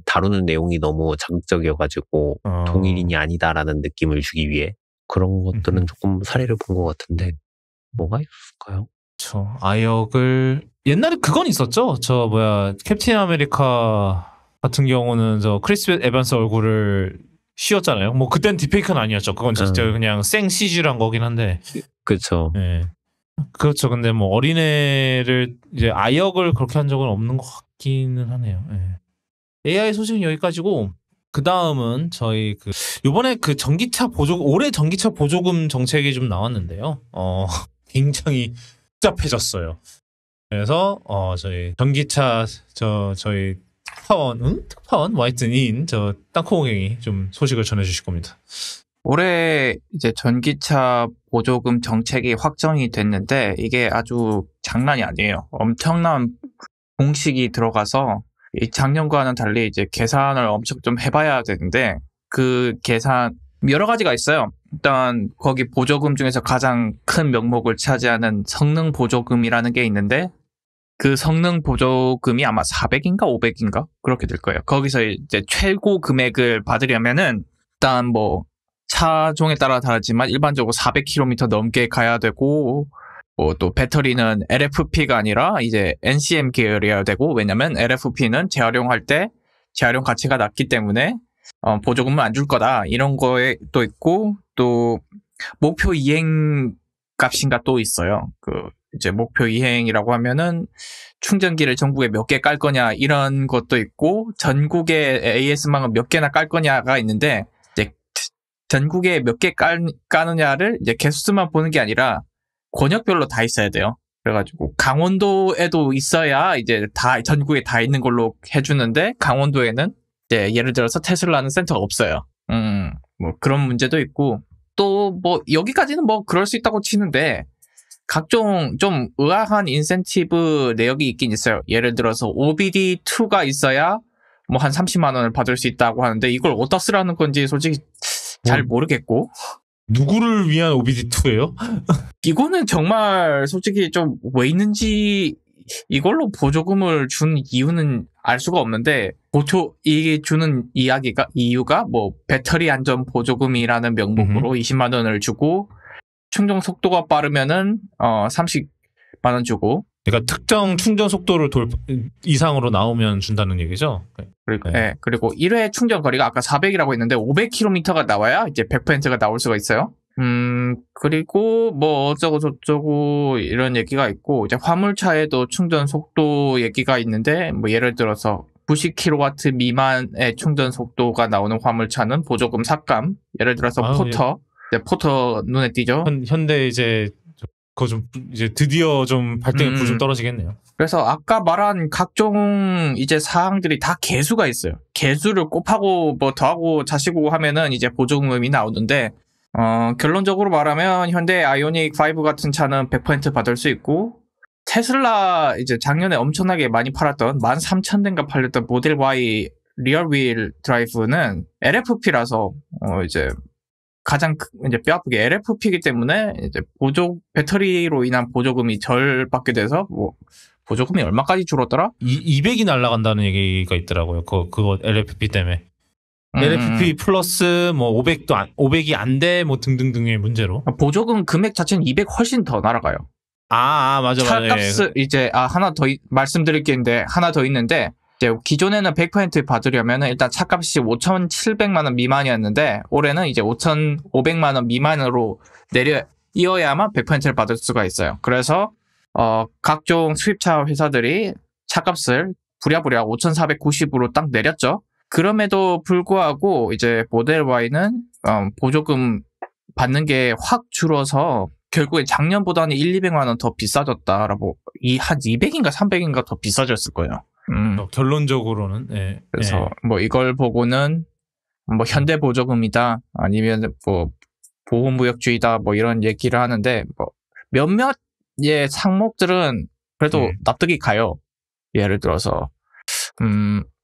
다루는 내용이 너무 자극적이어가지고 동일인이 아니다라는 느낌을 주기 위해. 그런 것들은 조금 사례를 본 것 같은데 뭐가 있을까요? 저 아역을 옛날에 그건 있었죠. 저 뭐야 캡틴 아메리카 같은 경우는 저 크리스 에반스 얼굴을 씌웠잖아요. 뭐 그땐 디페이크는 아니었죠. 그건 진짜 그냥 생 CG란 거긴 한데. 그렇죠. 네. 그렇죠. 근데 뭐 어린애를 이제 아역을 그렇게 한 적은 없는 것 같기는 하네요. 네. AI 소식은 여기까지고 그 다음은 저희 그 요번에 그 전기차 보조 올해 전기차 보조금 정책이 좀 나왔는데요. 굉장히 복잡해졌어요. 그래서 저희 전기차 저희 특파원 와이튼인 저 땅콩행이 좀 소식을 전해주실 겁니다. 올해 이제 전기차 보조금 정책이 확정이 됐는데 이게 아주 장난이 아니에요. 엄청난 공식이 들어가서 작년과는 달리 이제 계산을 엄청 좀 해봐야 되는데 그 계산 여러 가지가 있어요. 일단 거기 보조금 중에서 가장 큰 명목을 차지하는 성능 보조금이라는 게 있는데 그 성능 보조금이 아마 400인가 500인가 그렇게 될 거예요. 거기서 이제 최고 금액을 받으려면은 일단 뭐 차종에 따라 다르지만 일반적으로 400km 넘게 가야 되고 뭐 또 배터리는 LFP가 아니라 이제 NCM 계열이어야 되고 왜냐면 LFP는 재활용할 때 재활용 가치가 낮기 때문에 보조금을 안 줄 거다 이런 거에 또 있고 또 목표 이행 값인가 또 있어요. 그 이제 목표 이행이라고 하면은 충전기를 전국에 몇 개 깔 거냐 이런 것도 있고 전국에 AS망을 몇 개나 깔 거냐가 있는데 이제 전국에 몇 개 까느냐를 이제 개수수만 보는 게 아니라 권역별로 다 있어야 돼요. 그래가지고 강원도에도 있어야 이제 다 전국에 다 있는 걸로 해주는데 강원도에는 이제 예를 들어서 테슬라는 센터가 없어요. 뭐 그런 문제도 있고 또 뭐 여기까지는 뭐 그럴 수 있다고 치는데 각종 좀 의아한 인센티브 내역이 있긴 있어요. 예를 들어서 OBD2가 있어야 뭐 한 30만 원을 받을 수 있다고 하는데 이걸 어디다 쓰라는 건지 솔직히 잘 모르겠고. 누구를 위한 OBD2예요? 이거는 정말 솔직히 좀 왜 있는지 이걸로 보조금을 준 이유는 알 수가 없는데 이게 주는 이유가 뭐 배터리 안전 보조금이라는 명목으로 20만 원을 주고 충전 속도가 빠르면은 30만 원 주고 그러니까 특정 충전 속도를 이상으로 나오면 준다는 얘기죠. 그리고 1회 충전 거리가 아까 400이라고 했는데 500km가 나와야 이제 100%가 나올 수가 있어요. 그리고 뭐 어쩌고 저쩌고 이런 얘기가 있고 이제 화물차에도 충전 속도 얘기가 있는데 뭐 예를 들어서 90kW 미만의 충전 속도가 나오는 화물차는 보조금 삭감. 예를 들어서 포터. 이제 포터 눈에 띄죠. 현대 이제 그거 좀 이제 드디어 좀 발등에 불 좀 떨어지겠네요. 그래서 아까 말한 각종 이제 사항들이 다 개수가 있어요. 개수를 곱하고 뭐 더하고 자시고 하면은 이제 보조금이 나오는데 결론적으로 말하면 현대 아이오닉 5 같은 차는 100% 받을 수 있고 테슬라 이제 작년에 엄청나게 많이 팔았던 13,000대인가 팔렸던 모델 Y 리얼 휠 드라이브는 LFP라서 이제 가장 이제 뼈아프게 LFP이기 때문에 이제 배터리로 인한 보조금이 덜 받게 돼서 뭐 보조금이 얼마까지 줄었더라? 200이 날아간다는 얘기가 있더라고요. 그거 LFP 때문에. LFP 플러스 뭐 500이 안 돼 뭐 등등등의 문제로. 보조금 금액 자체는 200 훨씬 더 날아가요. 맞아. 차값을 이제 하나 더 말씀드릴 게 있는데 하나 더 있는데 이제 기존에는 100% 받으려면 일단 차값이 5,700만 원 미만이었는데 올해는 이제 5,500만 원 미만으로 이어야만 100%를 받을 수가 있어요. 그래서 각종 수입차 회사들이 차값을 부랴부랴 5,490으로 딱 내렸죠. 그럼에도 불구하고 이제 모델 Y는 보조금 받는 게 확 줄어서 결국에 작년보다는 200만 원 더 비싸졌다라고 한 200인가 300인가 더 비싸졌을 거예요. 결론적으로는 그래서 뭐 이걸 보고는 뭐 현대 보조금이다 아니면 뭐 보호무역주의다 뭐 이런 얘기를 하는데 뭐 몇몇 상목들은 그래도 납득이 가요. 예를 들어서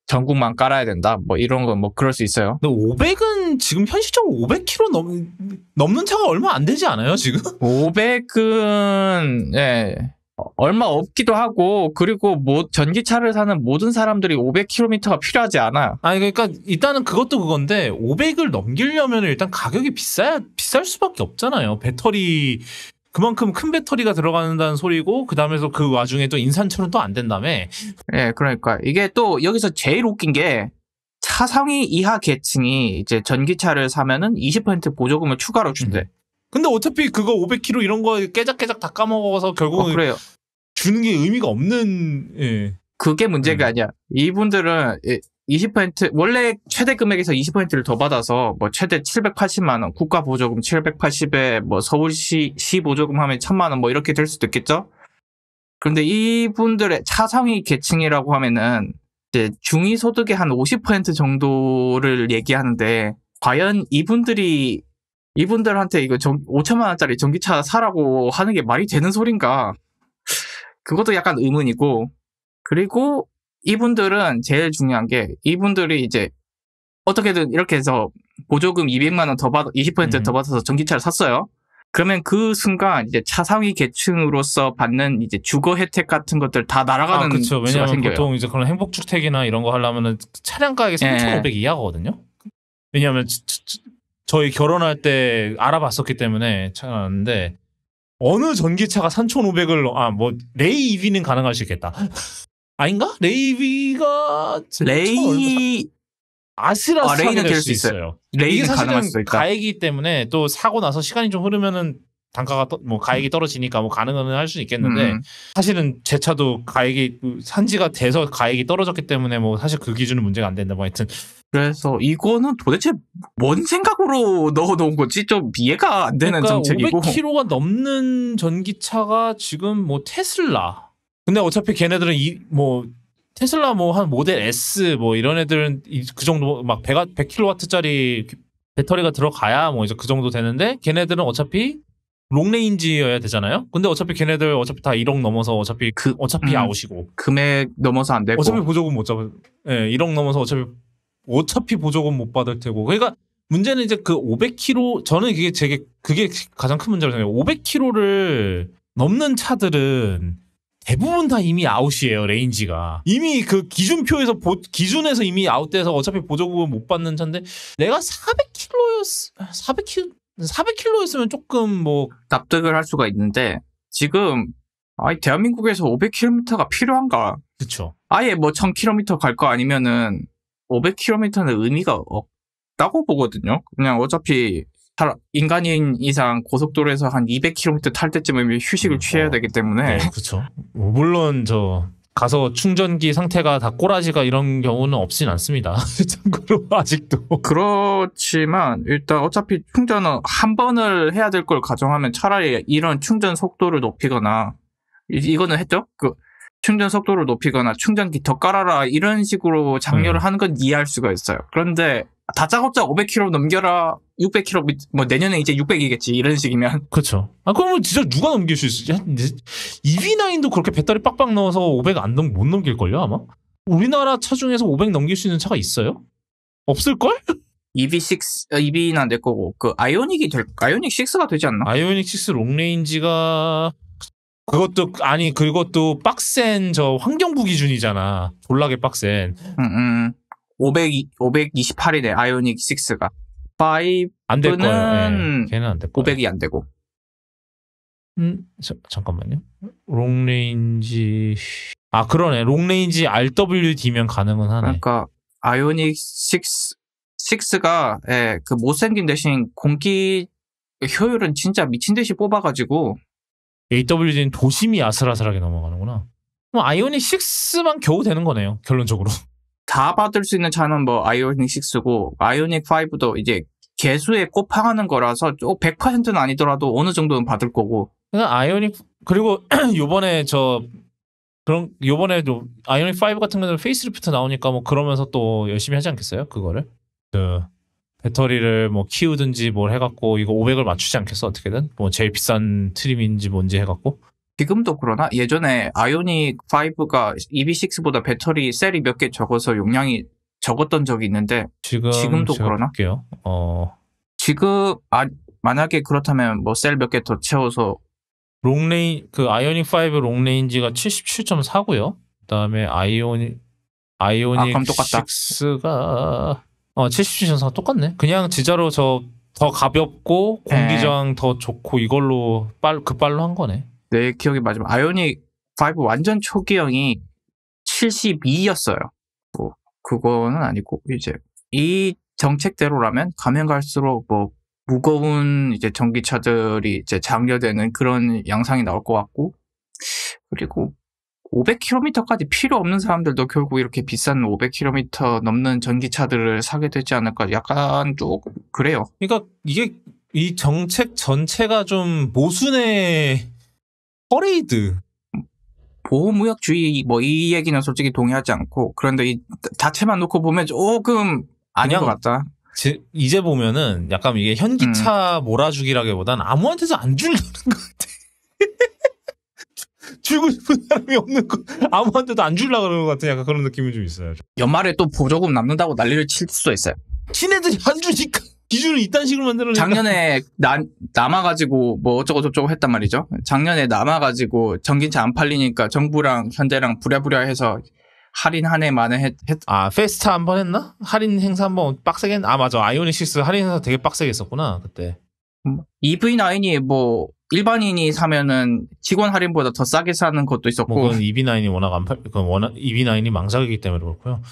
전국만 깔아야 된다 뭐 이런 건 뭐 그럴 수 있어요. 근데 500은 지금 현실적으로 500km 넘는 차가 얼마 안 되지 않아요 지금? 500은 얼마 없기도 하고 그리고 전기차를 사는 모든 사람들이 500km가 필요하지 않아. 아니 그러니까 일단은 그것도 그건데 500을 넘기려면 일단 가격이 비쌀 수밖에 없잖아요. 배터리 그만큼 큰 배터리가 들어간다는 소리고 그다음에서 그 와중에 또 인산철은 또 안 된다며. 예, 그러니까 이게 또 여기서 제일 웃긴 게 차상위 이하 계층이 이제 전기차를 사면은 20% 보조금을 추가로 준대. 근데 어차피 그거 500km 이런 거 깨작깨작 다 까먹어서 결국은 그래요. 주는 게 의미가 없는. 예. 그게 문제가 아니야. 이분들은 20% 원래 최대 금액에서 20%를 더 받아서 뭐 최대 780만 원, 국가 보조금 780에 뭐 서울시 보조금 하면 1000만 원 뭐 이렇게 될 수도 있겠죠. 그런데 이분들의 차상위 계층이라고 하면은 이제 중위 소득의 한 50% 정도를 얘기하는데 과연 이분들한테 이거 5천만 원짜리 전기차 사라고 하는 게 말이 되는 소린가? 그것도 약간 의문이고, 그리고 이분들은 제일 중요한 게 이분들이 이제 어떻게든 이렇게 해서 보조금 200만 원 더 받아 20% 더 받아서 전기차를 샀어요. 그러면 그 순간 이제 차상위 계층으로서 받는 이제 주거 혜택 같은 것들 다 날아가는 그렇죠. 수가 왜냐하면 생겨요. 보통 이제 그런 행복주택이나 이런 거 하려면은 차량 가격이 3,500 이하거든요. 왜냐하면 저희 결혼할 때 알아봤었기 때문에 찾아놨는데 어느 전기차가 3,500을 뭐 레이 EV는 가능할 수 있겠다. 아닌가? 레이 EV가 아슬아슬하게 될 수 있어요. 레이는 가능할 수도 있다. 가액이기 때문에 또 사고 나서 시간이 좀 흐르면은 단가가 가액이 떨어지니까 뭐 가능은 할 수 있겠는데 사실은 제 차도 가액이 산지가 돼서 가액이 떨어졌기 때문에 뭐 사실 그 기준은 문제가 안 된다. 뭐 하여튼 그래서 이거는 도대체 뭔 생각으로 넣어놓은 건지 좀 이해가 안 되는 그러니까 정책이고 500km가 넘는 전기차가 지금 뭐 테슬라 근데 어차피 걔네들은 테슬라 뭐 한 모델 S 뭐 이런 애들은 그 정도 막 100kW짜리 배터리가 들어가야 뭐 이제 그 정도 되는데 걔네들은 어차피 롱레인지여야 되잖아요. 근데 어차피 걔네들 다 1억 넘어서 어차피 아웃이고 금액 넘어서 안 되고 어차피 보조금 못 잡아. 예, 1억 넘어서 어차피 보조금 못 받을 테고. 그러니까 문제는 이제 그 500km 저는 그게 가장 큰 문제라고 생각해요. 500km를 넘는 차들은 대부분 다 이미 아웃이에요. 레인지가 이미 그 기준에서 이미 아웃돼서 어차피 보조금을 못 받는 차인데 내가 400km였으면 조금 뭐 납득을 할 수가 있는데 지금 대한민국에서 500km가 필요한가? 그렇죠. 아예 뭐 1000km 갈 거 아니면은 500km는 의미가 없다고 보거든요. 그냥 어차피 인간인 이상 고속도로에서 한 200km 탈 때쯤에 휴식을 취해야 되기 때문에. 네, 그렇죠. 물론 가서 충전기 상태가 다 꼬라지가 이런 경우는 없진 않습니다. 참고로 아직도. 그렇지만 일단 어차피 충전은 한 번을 해야 될 걸 가정하면 차라리 이런 충전 속도를 높이거나 이거는 했죠? 충전 속도를 높이거나 충전기 더 깔아라 이런 식으로 장려를 하는 건 이해할 수가 있어요. 그런데 다짜고짜 500km 넘겨라 600km 뭐 내년에 이제 600이겠지 이런 식이면 그렇죠. 그러면 진짜 누가 넘길 수 있지? EV9도 그렇게 배터리 빡빡 넣어서 500 못 넘길걸요 아마? 우리나라 차 중에서 500 넘길 수 있는 차가 있어요? 없을걸? EV6는 안 될 거고 아이오닉 6가 되지 않나? 아이오닉 6 롱레인지가 그것도 빡센 환경부 기준이잖아. 졸라게 빡센. 528이네 아이오닉 6가. 5는 안 될 거예요. 네, 걔는 안 될 거예요. 500이 안 되고. 잠깐만요. 롱레인지 그러네. 롱레인지 RWD면 가능은 하네. 그러니까 아이오닉 6가 그 못생긴 대신 공기 효율은 진짜 미친 듯이 뽑아가지고 AWD는 도심이 아슬아슬하게 넘어가는구나. 그럼 아이오닉 6만 겨우 되는 거네요. 결론적으로. 다 받을 수 있는 차는 뭐 아이오닉 6고 아이오닉 5도 이제 개수에 꼽항하는 거라서 100%는 아니더라도 어느 정도는 받을 거고. 그러니까 아이오닉 그리고 요번에도 아이오닉 5 같은 경우는 페이스리프트 나오니까 뭐 그러면서 또 열심히 하지 않겠어요? 그거를 배터리를 뭐 키우든지 뭘 해갖고 이거 500을 맞추지 않겠어? 어떻게든 뭐 제일 비싼 트림인지 뭔지 해갖고. 지금도 그러나? 예전에 아이오닉 5가 EV6보다 배터리 셀이 몇 개 적어서 용량이 적었던 적이 있는데 지금도 그러나? 볼게요. 지금 만약에 그렇다면 뭐 셀 몇 개 더 채워서 그 아이오닉 5 롱레인지가 77.4고요. 그다음에 아이오닉 그럼 똑같다. 6가 77.4 똑같네. 그냥 진짜로 더 가볍고 공기 저항 더 좋고 이걸로 급발로 한 거네. 내 기억이 맞으면 아이오닉 5 완전 초기형이 72였어요. 뭐 그거는 아니고 이제 이 정책대로라면 가면 갈수록 뭐 무거운 이제 전기차들이 이제 장려되는 그런 양상이 나올 것 같고, 그리고 500km까지 필요 없는 사람들도 결국 이렇게 비싼 500km 넘는 전기차들을 사게 되지 않을까, 약간 조금 그래요. 그러니까 이게 이 정책 전체가 좀 모순의 퍼레이드. 보호무역주의 뭐 이 얘기는 솔직히 동의하지 않고, 그런데 이 자체만 놓고 보면 조금 아닌 것 같다. 이제 보면은 약간 이게 현기차 몰아주기라기보단 아무한테도 안 주려는 것 같아. 주고 싶은 사람이 없는 거 아무한테도 안 주려고 그러는 것 같은 약간 그런 느낌이 좀 있어요. 연말에 또 보조금 남는다고 난리를 칠 수도 있어요. 지네들이 안 주니까 기준을 이딴 식으로 만들어내니까. 작년에 남아가지고 뭐 어쩌고저쩌고 했단 말이죠. 작년에 남아가지고 전기차 안 팔리니까 정부랑 현대랑 부랴부랴 해서 할인 한 해 만에 페스타 한번 했나? 할인 행사 한번 빡세게 했나? 맞아. 아이오닉 6 할인 행사 되게 빡세게 했었구나 그때. EV9이 뭐 일반인이 사면은 직원 할인보다 더 싸게 사는 것도 있었고. 그건 EV9이 워낙 EV9이 망작이기 때문에 그렇고요.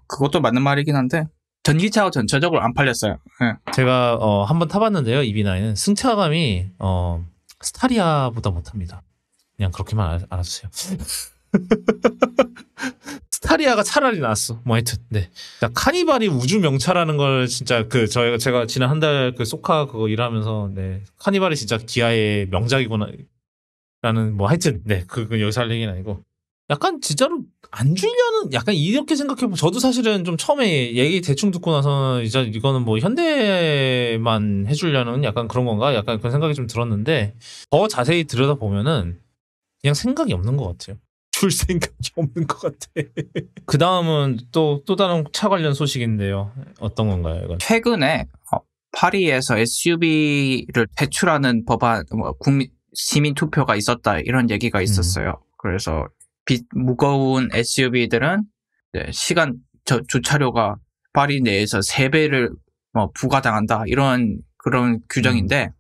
그것도 맞는 말이긴 한데 전기차가 전체적으로 안 팔렸어요. 네. 제가 한번 타봤는데요. EV9은 승차감이 스타리아보다 못합니다. 그냥 그렇게만 알아주세요. 스타리아가 차라리 나았어. 뭐 하여튼 네. 카니발이 우주 명차라는 걸 진짜 제가 지난 한 달 그 소카 그거 일하면서 네 카니발이 진짜 기아의 명작이구나 라는 뭐 하여튼 네 그건 여기서 할 얘기는 아니고 약간 진짜로 안 주려는 약간 이렇게 생각해보면 저도 사실은 좀 처음에 얘기 대충 듣고 나서는 이제 이거는 뭐 현대만 해주려는 약간 그런 건가 약간 그런 생각이 좀 들었는데 더 자세히 들여다보면은 그냥 생각이 없는 것 같아요. 줄 생각이 없는 것 같아. 그 다음은 또 다른 차 관련 소식인데요. 어떤 건가요, 이건? 최근에 파리에서 SUV를 퇴출하는 법안, 시민 투표가 있었다 이런 얘기가 있었어요. 그래서 무거운 SUV들은 주차료가 파리 내에서 3배를 부과당한다 이런 그런 규정인데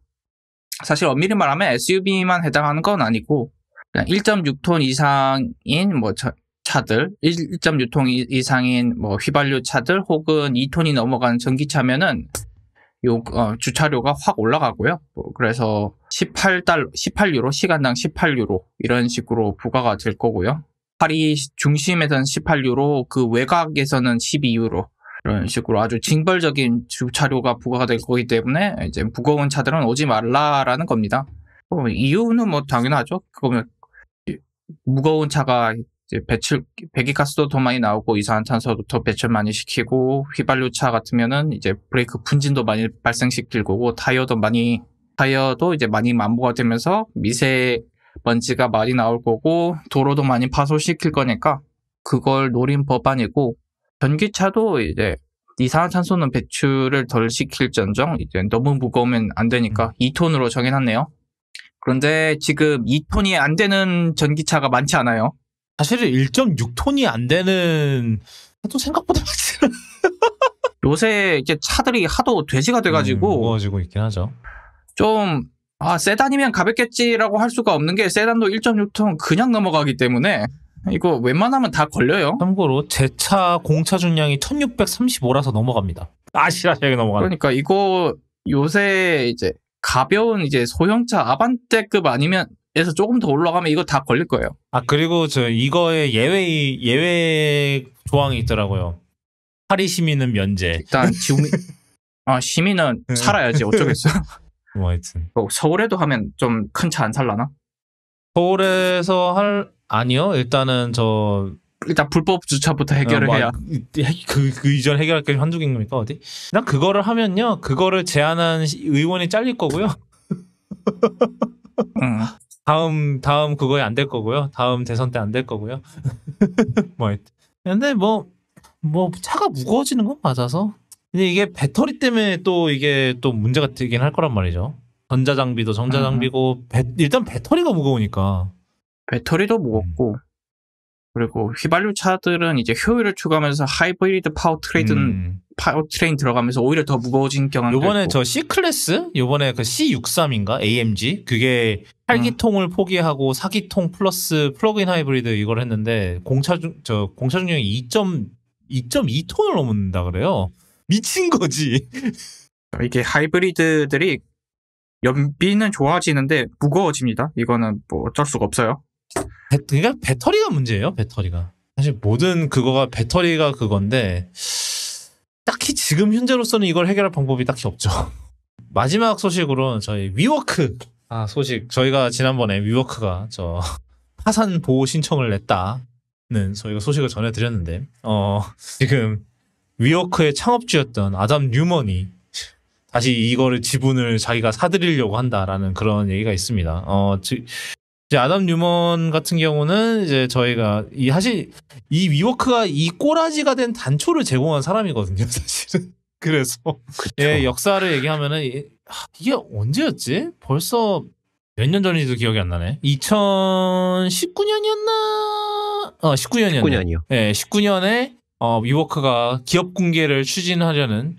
사실 엄밀히 말하면 SUV만 해당하는 건 아니고. 1.6톤 이상인 차들, 1.6톤 이상인 휘발유 차들 혹은 2톤이 넘어가는 전기차면은 주차료가 확 올라가고요. 그래서 18유로, 시간당 18유로 이런 식으로 부과가 될 거고요. 파리 중심에서는 18유로, 그 외곽에서는 12유로 이런 식으로 아주 징벌적인 주차료가 부과가 될 거기 때문에 이제 무거운 차들은 오지 말라라는 겁니다. 이유는 당연하죠. 그거면 무거운 차가 이제 배기가스도 더 많이 나오고 이산화탄소도 더 배출 많이 시키고 휘발유 차 같으면은 이제 브레이크 분진도 많이 발생시킬 거고 타이어도 이제 많이 만보가 되면서 미세먼지가 많이 나올 거고 도로도 많이 파손시킬 거니까 그걸 노린 법안이고 전기차도 이제 이산화탄소는 배출을 덜 시킬전정 이제 너무 무거우면 안 되니까 2톤으로 정해놨네요. 그런데 지금 2톤이 안 되는 전기차가 많지 않아요. 사실은 1.6톤이 안 되는 또 생각보다 많지. 요새 이제 차들이 하도 돼지가 돼가지고 무거워지고 있긴 하죠. 좀 세단이면 가볍겠지라고 할 수가 없는 게 세단도 1.6톤 그냥 넘어가기 때문에 이거 웬만하면 다 걸려요. 참고로 제 차 공차 중량이 1635라서 넘어갑니다. 아시라시하게 넘어가는. 그러니까 이거 요새 이제 가벼운 이제 소형차 아반떼급 아니면에서 조금 더 올라가면 이거 다 걸릴 거예요. 그리고 이거에 예외 조항이 있더라고요. 파리 시민은 면제. 일단 시민은 살아야지 어쩌겠어. 뭐 하여튼. 서울에도 하면 좀 큰 차 안 살라나? 서울에서 아니요. 일단 불법 주차부터 해결을 해야. 그 이전 해결할 게 한두 개입니까 어디? 난 그거를 하면요. 그거를 제안한 의원이 잘릴 거고요. 다음 그거에 안 될 거고요. 다음 대선 때 안 될 거고요. 뭐 근데 차가 무거워지는 건 맞아서. 근데 이게 배터리 때문에 또 이게 또 문제가 되긴 할 거란 말이죠. 전자장비도 전자장비고 일단 배터리가 무거우니까. 배터리도 무겁고 그리고 휘발유 차들은 이제 효율을 추구하면서 하이브리드 파워트레인 들어가면서 오히려 더 무거워진 경향도 요번에 있고. 저 C클래스 요번에 그 C63인가 AMG 그게 8기통을 포기하고 4기통 플러스 플러그인 하이브리드 이걸 했는데 공차 중량이 2.2톤을 넘는다 그래요. 미친 거지. 이게 하이브리드들이 연비는 좋아지는데 무거워집니다. 이거는 뭐 어쩔 수가 없어요. 그러니까 배터리가 문제예요. 배터리가 사실 모든 그거가 배터리가 그건데 딱히 지금 현재로서는 이걸 해결할 방법이 딱히 없죠. 마지막 소식으로 저희 위워크 소식. 저희가 지난번에 위워크가 저 파산 보호 신청을 냈다는 저희가 소식을 전해드렸는데 지금 위워크의 창업주였던 아담 뉴먼이 다시 이거를 지분을 자기가 사들이려고 한다라는 그런 얘기가 있습니다. 이제 아담 뉴먼 같은 경우는 이제 저희가 사실 이 위워크가 이 꼬라지가 된 단초를 제공한 사람이거든요, 사실은. 그래서 예, 역사를 얘기하면은 이게 언제였지? 벌써 몇 년 전인지도 기억이 안 나네. 2019년이었나? 19년이었네. 19년이요. 예, 19년에 위워크가 기업 공개를 추진하는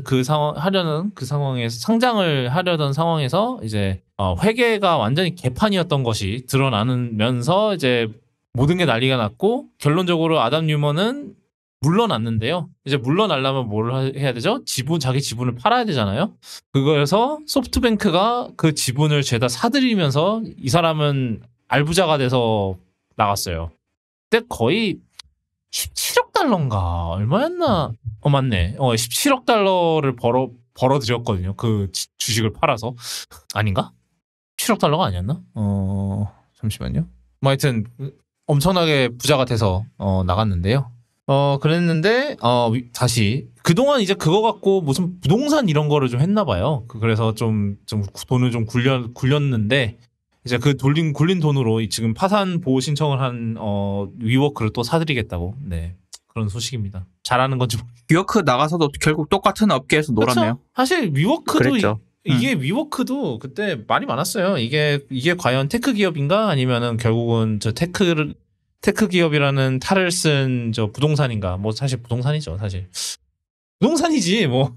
그 상황에서 상장을 하려던 상황에서 이제 회계가 완전히 개판이었던 것이 드러나면서 이제 모든 게 난리가 났고 결론적으로 아담 뉴먼은 물러났는데요. 이제 물러나려면 뭘 해야 되죠? 자기 지분을 팔아야 되잖아요. 그거에서 소프트뱅크가 그 지분을 죄다 사들이면서 이 사람은 알부자가 돼서 나갔어요. 근데 거의 17억 달러인가 얼마였나? 맞네. 17억 달러를 벌어들였거든요. 그 주식을 팔아서. 아닌가? 7억 달러가 아니었나? 잠시만요. 뭐 하여튼 엄청나게 부자가 돼서 나갔는데요. 그랬는데 다시 그동안 이제 그거 갖고 무슨 부동산 이런 거를 좀 했나 봐요. 그래서 좀 돈을 좀 굴렸는데 이제 그 굴린 돈으로 지금 파산 보호 신청을 한 위워크를 또 사들이겠다고. 네. 그런 소식입니다. 잘하는 건지 위워크 나가서도 결국 똑같은 업계에서 놀았네요. 그쵸? 사실 위워크도 그랬죠. 이게 위워크도 그때 말이 많았어요. 이게 과연 테크 기업인가 아니면은 결국은 저 테크 기업이라는 탈을 쓴 저 부동산인가? 뭐 사실 부동산이죠, 사실. 부동산이지 뭐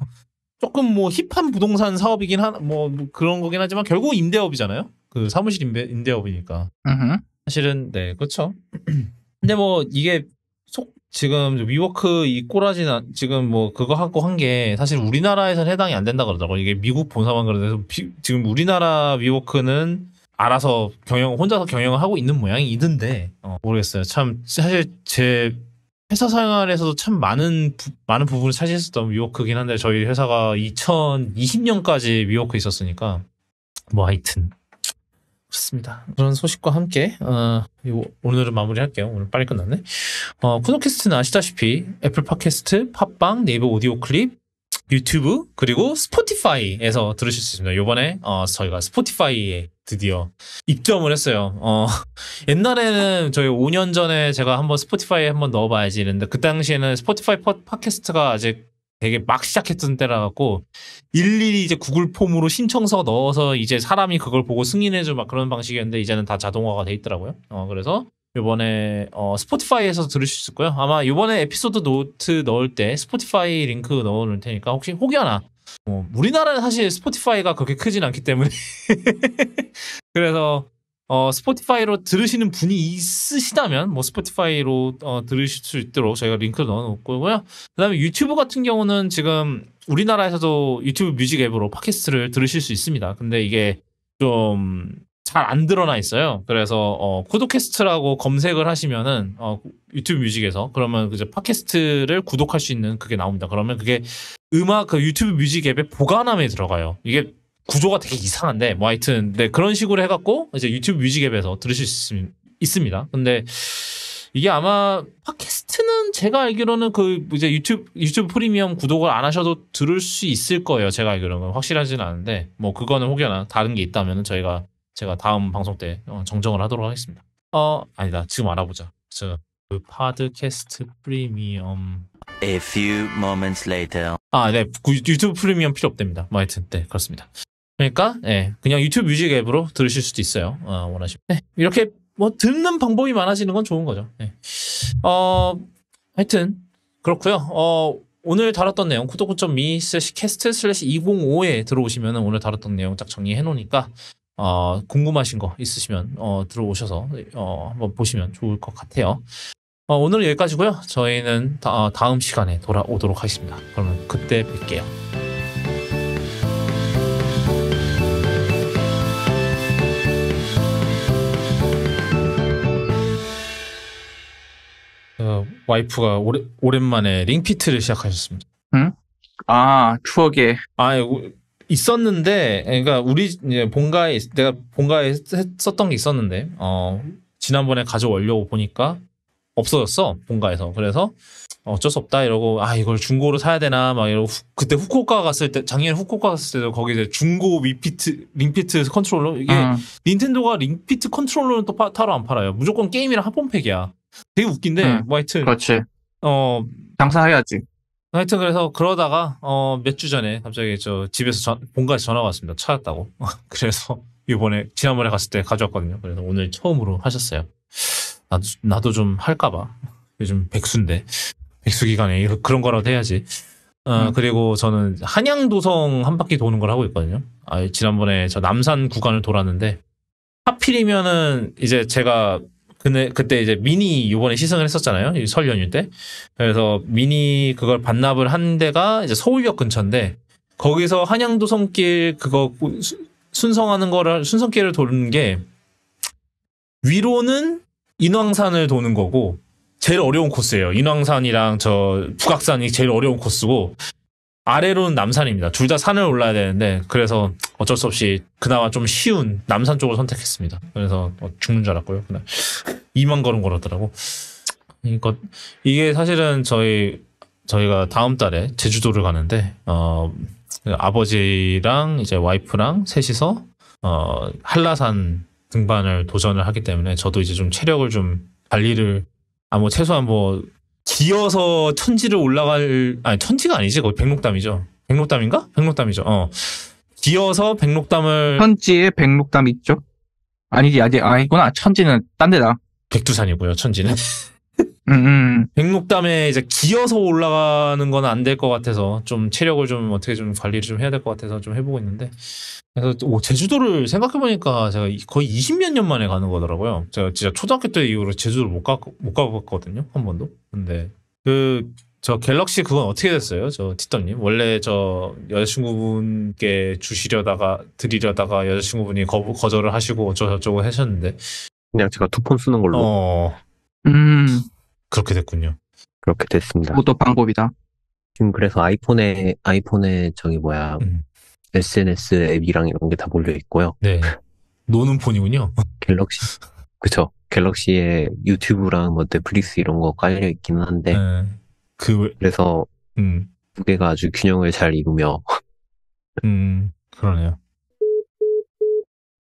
조금 뭐 힙한 부동산 사업이긴 뭐 그런 거긴 하지만 결국 임대업이잖아요. 그 사무실 임대업이니까. 사실은 네, 그렇죠. 근데 뭐 이게 지금 위워크 이 꼬라지나 지금 뭐 그거 하고 한 게 사실 우리나라에서는 해당이 안 된다 그러더라고요. 이게 미국 본사만 그래서 지금 우리나라 위워크는 알아서 혼자서 경영을 하고 있는 모양이던데 모르겠어요. 참 사실 제 회사 생활에서도 참 많은 부분을 차지했었던 위워크긴 한데 저희 회사가 2020년까지 위워크 있었으니까 뭐 하여튼 그렇습니다. 그런 소식과 함께 오늘은 마무리할게요. 오늘 빨리 끝났네. 쿠노캐스트는 아시다시피 애플 팟캐스트, 팟빵, 네이버 오디오 클립, 유튜브 그리고 스포티파이에서 들으실 수 있습니다. 이번에 저희가 스포티파이에 드디어 입점을 했어요. 옛날에는 저희 5년 전에 제가 한번 스포티파이에 한번 넣어봐야지 이랬는데 그 당시에는 스포티파이 팟캐스트가 아직 되게 막 시작했던 때라 갖고 일일이 이제 구글 폼으로 신청서 넣어서 이제 사람이 그걸 보고 승인해줘 막 그런 방식이었는데 이제는 다 자동화가 돼 있더라고요. 그래서 이번에 스포티파이에서 들을 수 있을 거예요. 아마 이번에 에피소드 노트 넣을 때 스포티파이 링크 넣어놓을 테니까 혹시 혹여나 우리나라는 사실 스포티파이가 그렇게 크진 않기 때문에 그래서 스포티파이로 들으시는 분이 있으시다면 뭐 스포티파이로 들으실 수 있도록 저희가 링크를 넣어놓고요. 그다음에 유튜브 같은 경우는 지금 우리나라에서도 유튜브 뮤직 앱으로 팟캐스트를 들으실 수 있습니다. 근데 이게 좀 잘 안 드러나 있어요. 그래서 구독캐스트라고 검색을 하시면은 유튜브 뮤직에서 그러면 이제 팟캐스트를 구독할 수 있는 그게 나옵니다. 그러면 그게 그 유튜브 뮤직 앱의 보관함에 들어가요. 이게 구조가 되게 이상한데 뭐 하여튼 네, 그런 식으로 해갖고 이제 유튜브 뮤직 앱에서 들으실 수 있습니다. 근데 이게 아마 팟캐스트는 제가 알기로는 그 이제 유튜브 프리미엄 구독을 안 하셔도 들을 수 있을 거예요. 제가 알기로는 확실하지는 않은데 뭐 그거는 혹여나 다른 게 있다면은 제가 다음 방송 때 정정을 하도록 하겠습니다. 아니다. 지금 알아보자. 그 팟캐스트 프리미엄. A few moments later. 네. 유튜브 프리미엄 필요 없답니다. 뭐 하여튼 네, 그렇습니다. 그러니까 예, 그냥 유튜브 뮤직 앱으로 들으실 수도 있어요. 원하시면. 네, 이렇게 뭐 듣는 방법이 많아지는 건 좋은 거죠. 네. 하여튼 그렇고요. 오늘 다뤘던 내용 kudoku.me/cast/205에 들어오시면 오늘 다뤘던 내용 딱 정리해 놓으니까 궁금하신 거 있으시면 들어오셔서 한번 보시면 좋을 것 같아요. 오늘은 여기까지고요. 저희는 다음 시간에 돌아오도록 하겠습니다. 그러면 그때 뵐게요. 와이프가 오랜만에 링피트를 시작하셨습니다. 응? 추억의. 있었는데, 그러니까 내가 본가에 썼던 게 있었는데, 지난번에 가져오려고 보니까 없어졌어, 본가에서. 그래서 어쩔 수 없다 이러고, 이걸 중고로 사야 되나 막 이러고, 그때 작년에 후쿠오카 갔을 때도 거기 이제 중고 링피트 컨트롤러 이게 닌텐도가 링피트 컨트롤러는 또 따로 안 팔아요. 무조건 게임이랑 합본팩이야. 되게 웃긴데, 뭐 하여튼. 그렇지. 장사해야지. 하여튼 그래서 그러다가 몇 주 전에 갑자기 집에서 본가에서 전화가 왔습니다. 찾았다고. 그래서 지난번에 갔을 때 가져왔거든요. 그래서 오늘 처음으로 하셨어요. 나도 좀 할까봐. 요즘 백수인데 백수 기간에 그런 거라도 해야지. 그리고 저는 한양도성 한 바퀴 도는 걸 하고 있거든요. 지난번에 저 남산 구간을 돌았는데 하필이면은 이제 제가 그때 이제 미니 요번에 시승을 했었잖아요. 설 연휴 때. 그래서 미니 그걸 반납을 한 데가 이제 서울역 근처인데 거기서 한양도성길 그거 순성길을 도는 게 위로는 인왕산을 도는 거고 제일 어려운 코스예요. 인왕산이랑 북악산이 제일 어려운 코스고 아래로는 남산입니다. 둘 다 산을 올라야 되는데 그래서 어쩔 수 없이 그나마 좀 쉬운 남산 쪽을 선택했습니다. 그래서 죽는 줄 알았고요. 그날 2만 걸음 걸었더라고. 그러니까 이게 사실은 저희가 다음 달에 제주도를 가는데 아버지랑 이제 와이프랑 셋이서 한라산 등반을 도전을 하기 때문에 저도 이제 좀 체력을 좀 관리를 최소한 기어서 천지를 천지가 아니지. 거기 백록담이죠. 백록담인가? 백록담이죠. 기어서 백록담을. 천지에 백록담 있죠? 아니구나. 천지는 딴 데다. 백두산이고요, 천지는. 백록담에 이제 기어서 올라가는 건 안 될 것 같아서 좀 체력을 좀 어떻게 좀 관리를 좀 해야 될 것 같아서 좀 해보고 있는데. 그래서 제주도를 생각해보니까 제가 거의 20몇 년 만에 가는 거더라고요. 제가 진짜 초등학교 때 이후로 제주도를 못 가봤거든요. 한 번도. 근데 저 갤럭시 그건 어떻게 됐어요? 티떡님. 원래 여자친구분께 드리려다가 여자친구분이 거절을 하시고 어쩌고저쩌고 하셨는데. 그냥 제가 투폰 쓰는 걸로. 그렇게 됐군요. 그렇게 됐습니다. 그것도 방법이다. 지금 그래서 아이폰에 SNS 앱이랑 이런 게 다 몰려 있고요. 네. 노는 폰이군요. 갤럭시. 그쵸. 갤럭시에 유튜브랑 넷플릭스 이런 거 깔려 있기는 한데. 그래서 두 개가 아주 균형을 잘 이루며. 그러네요.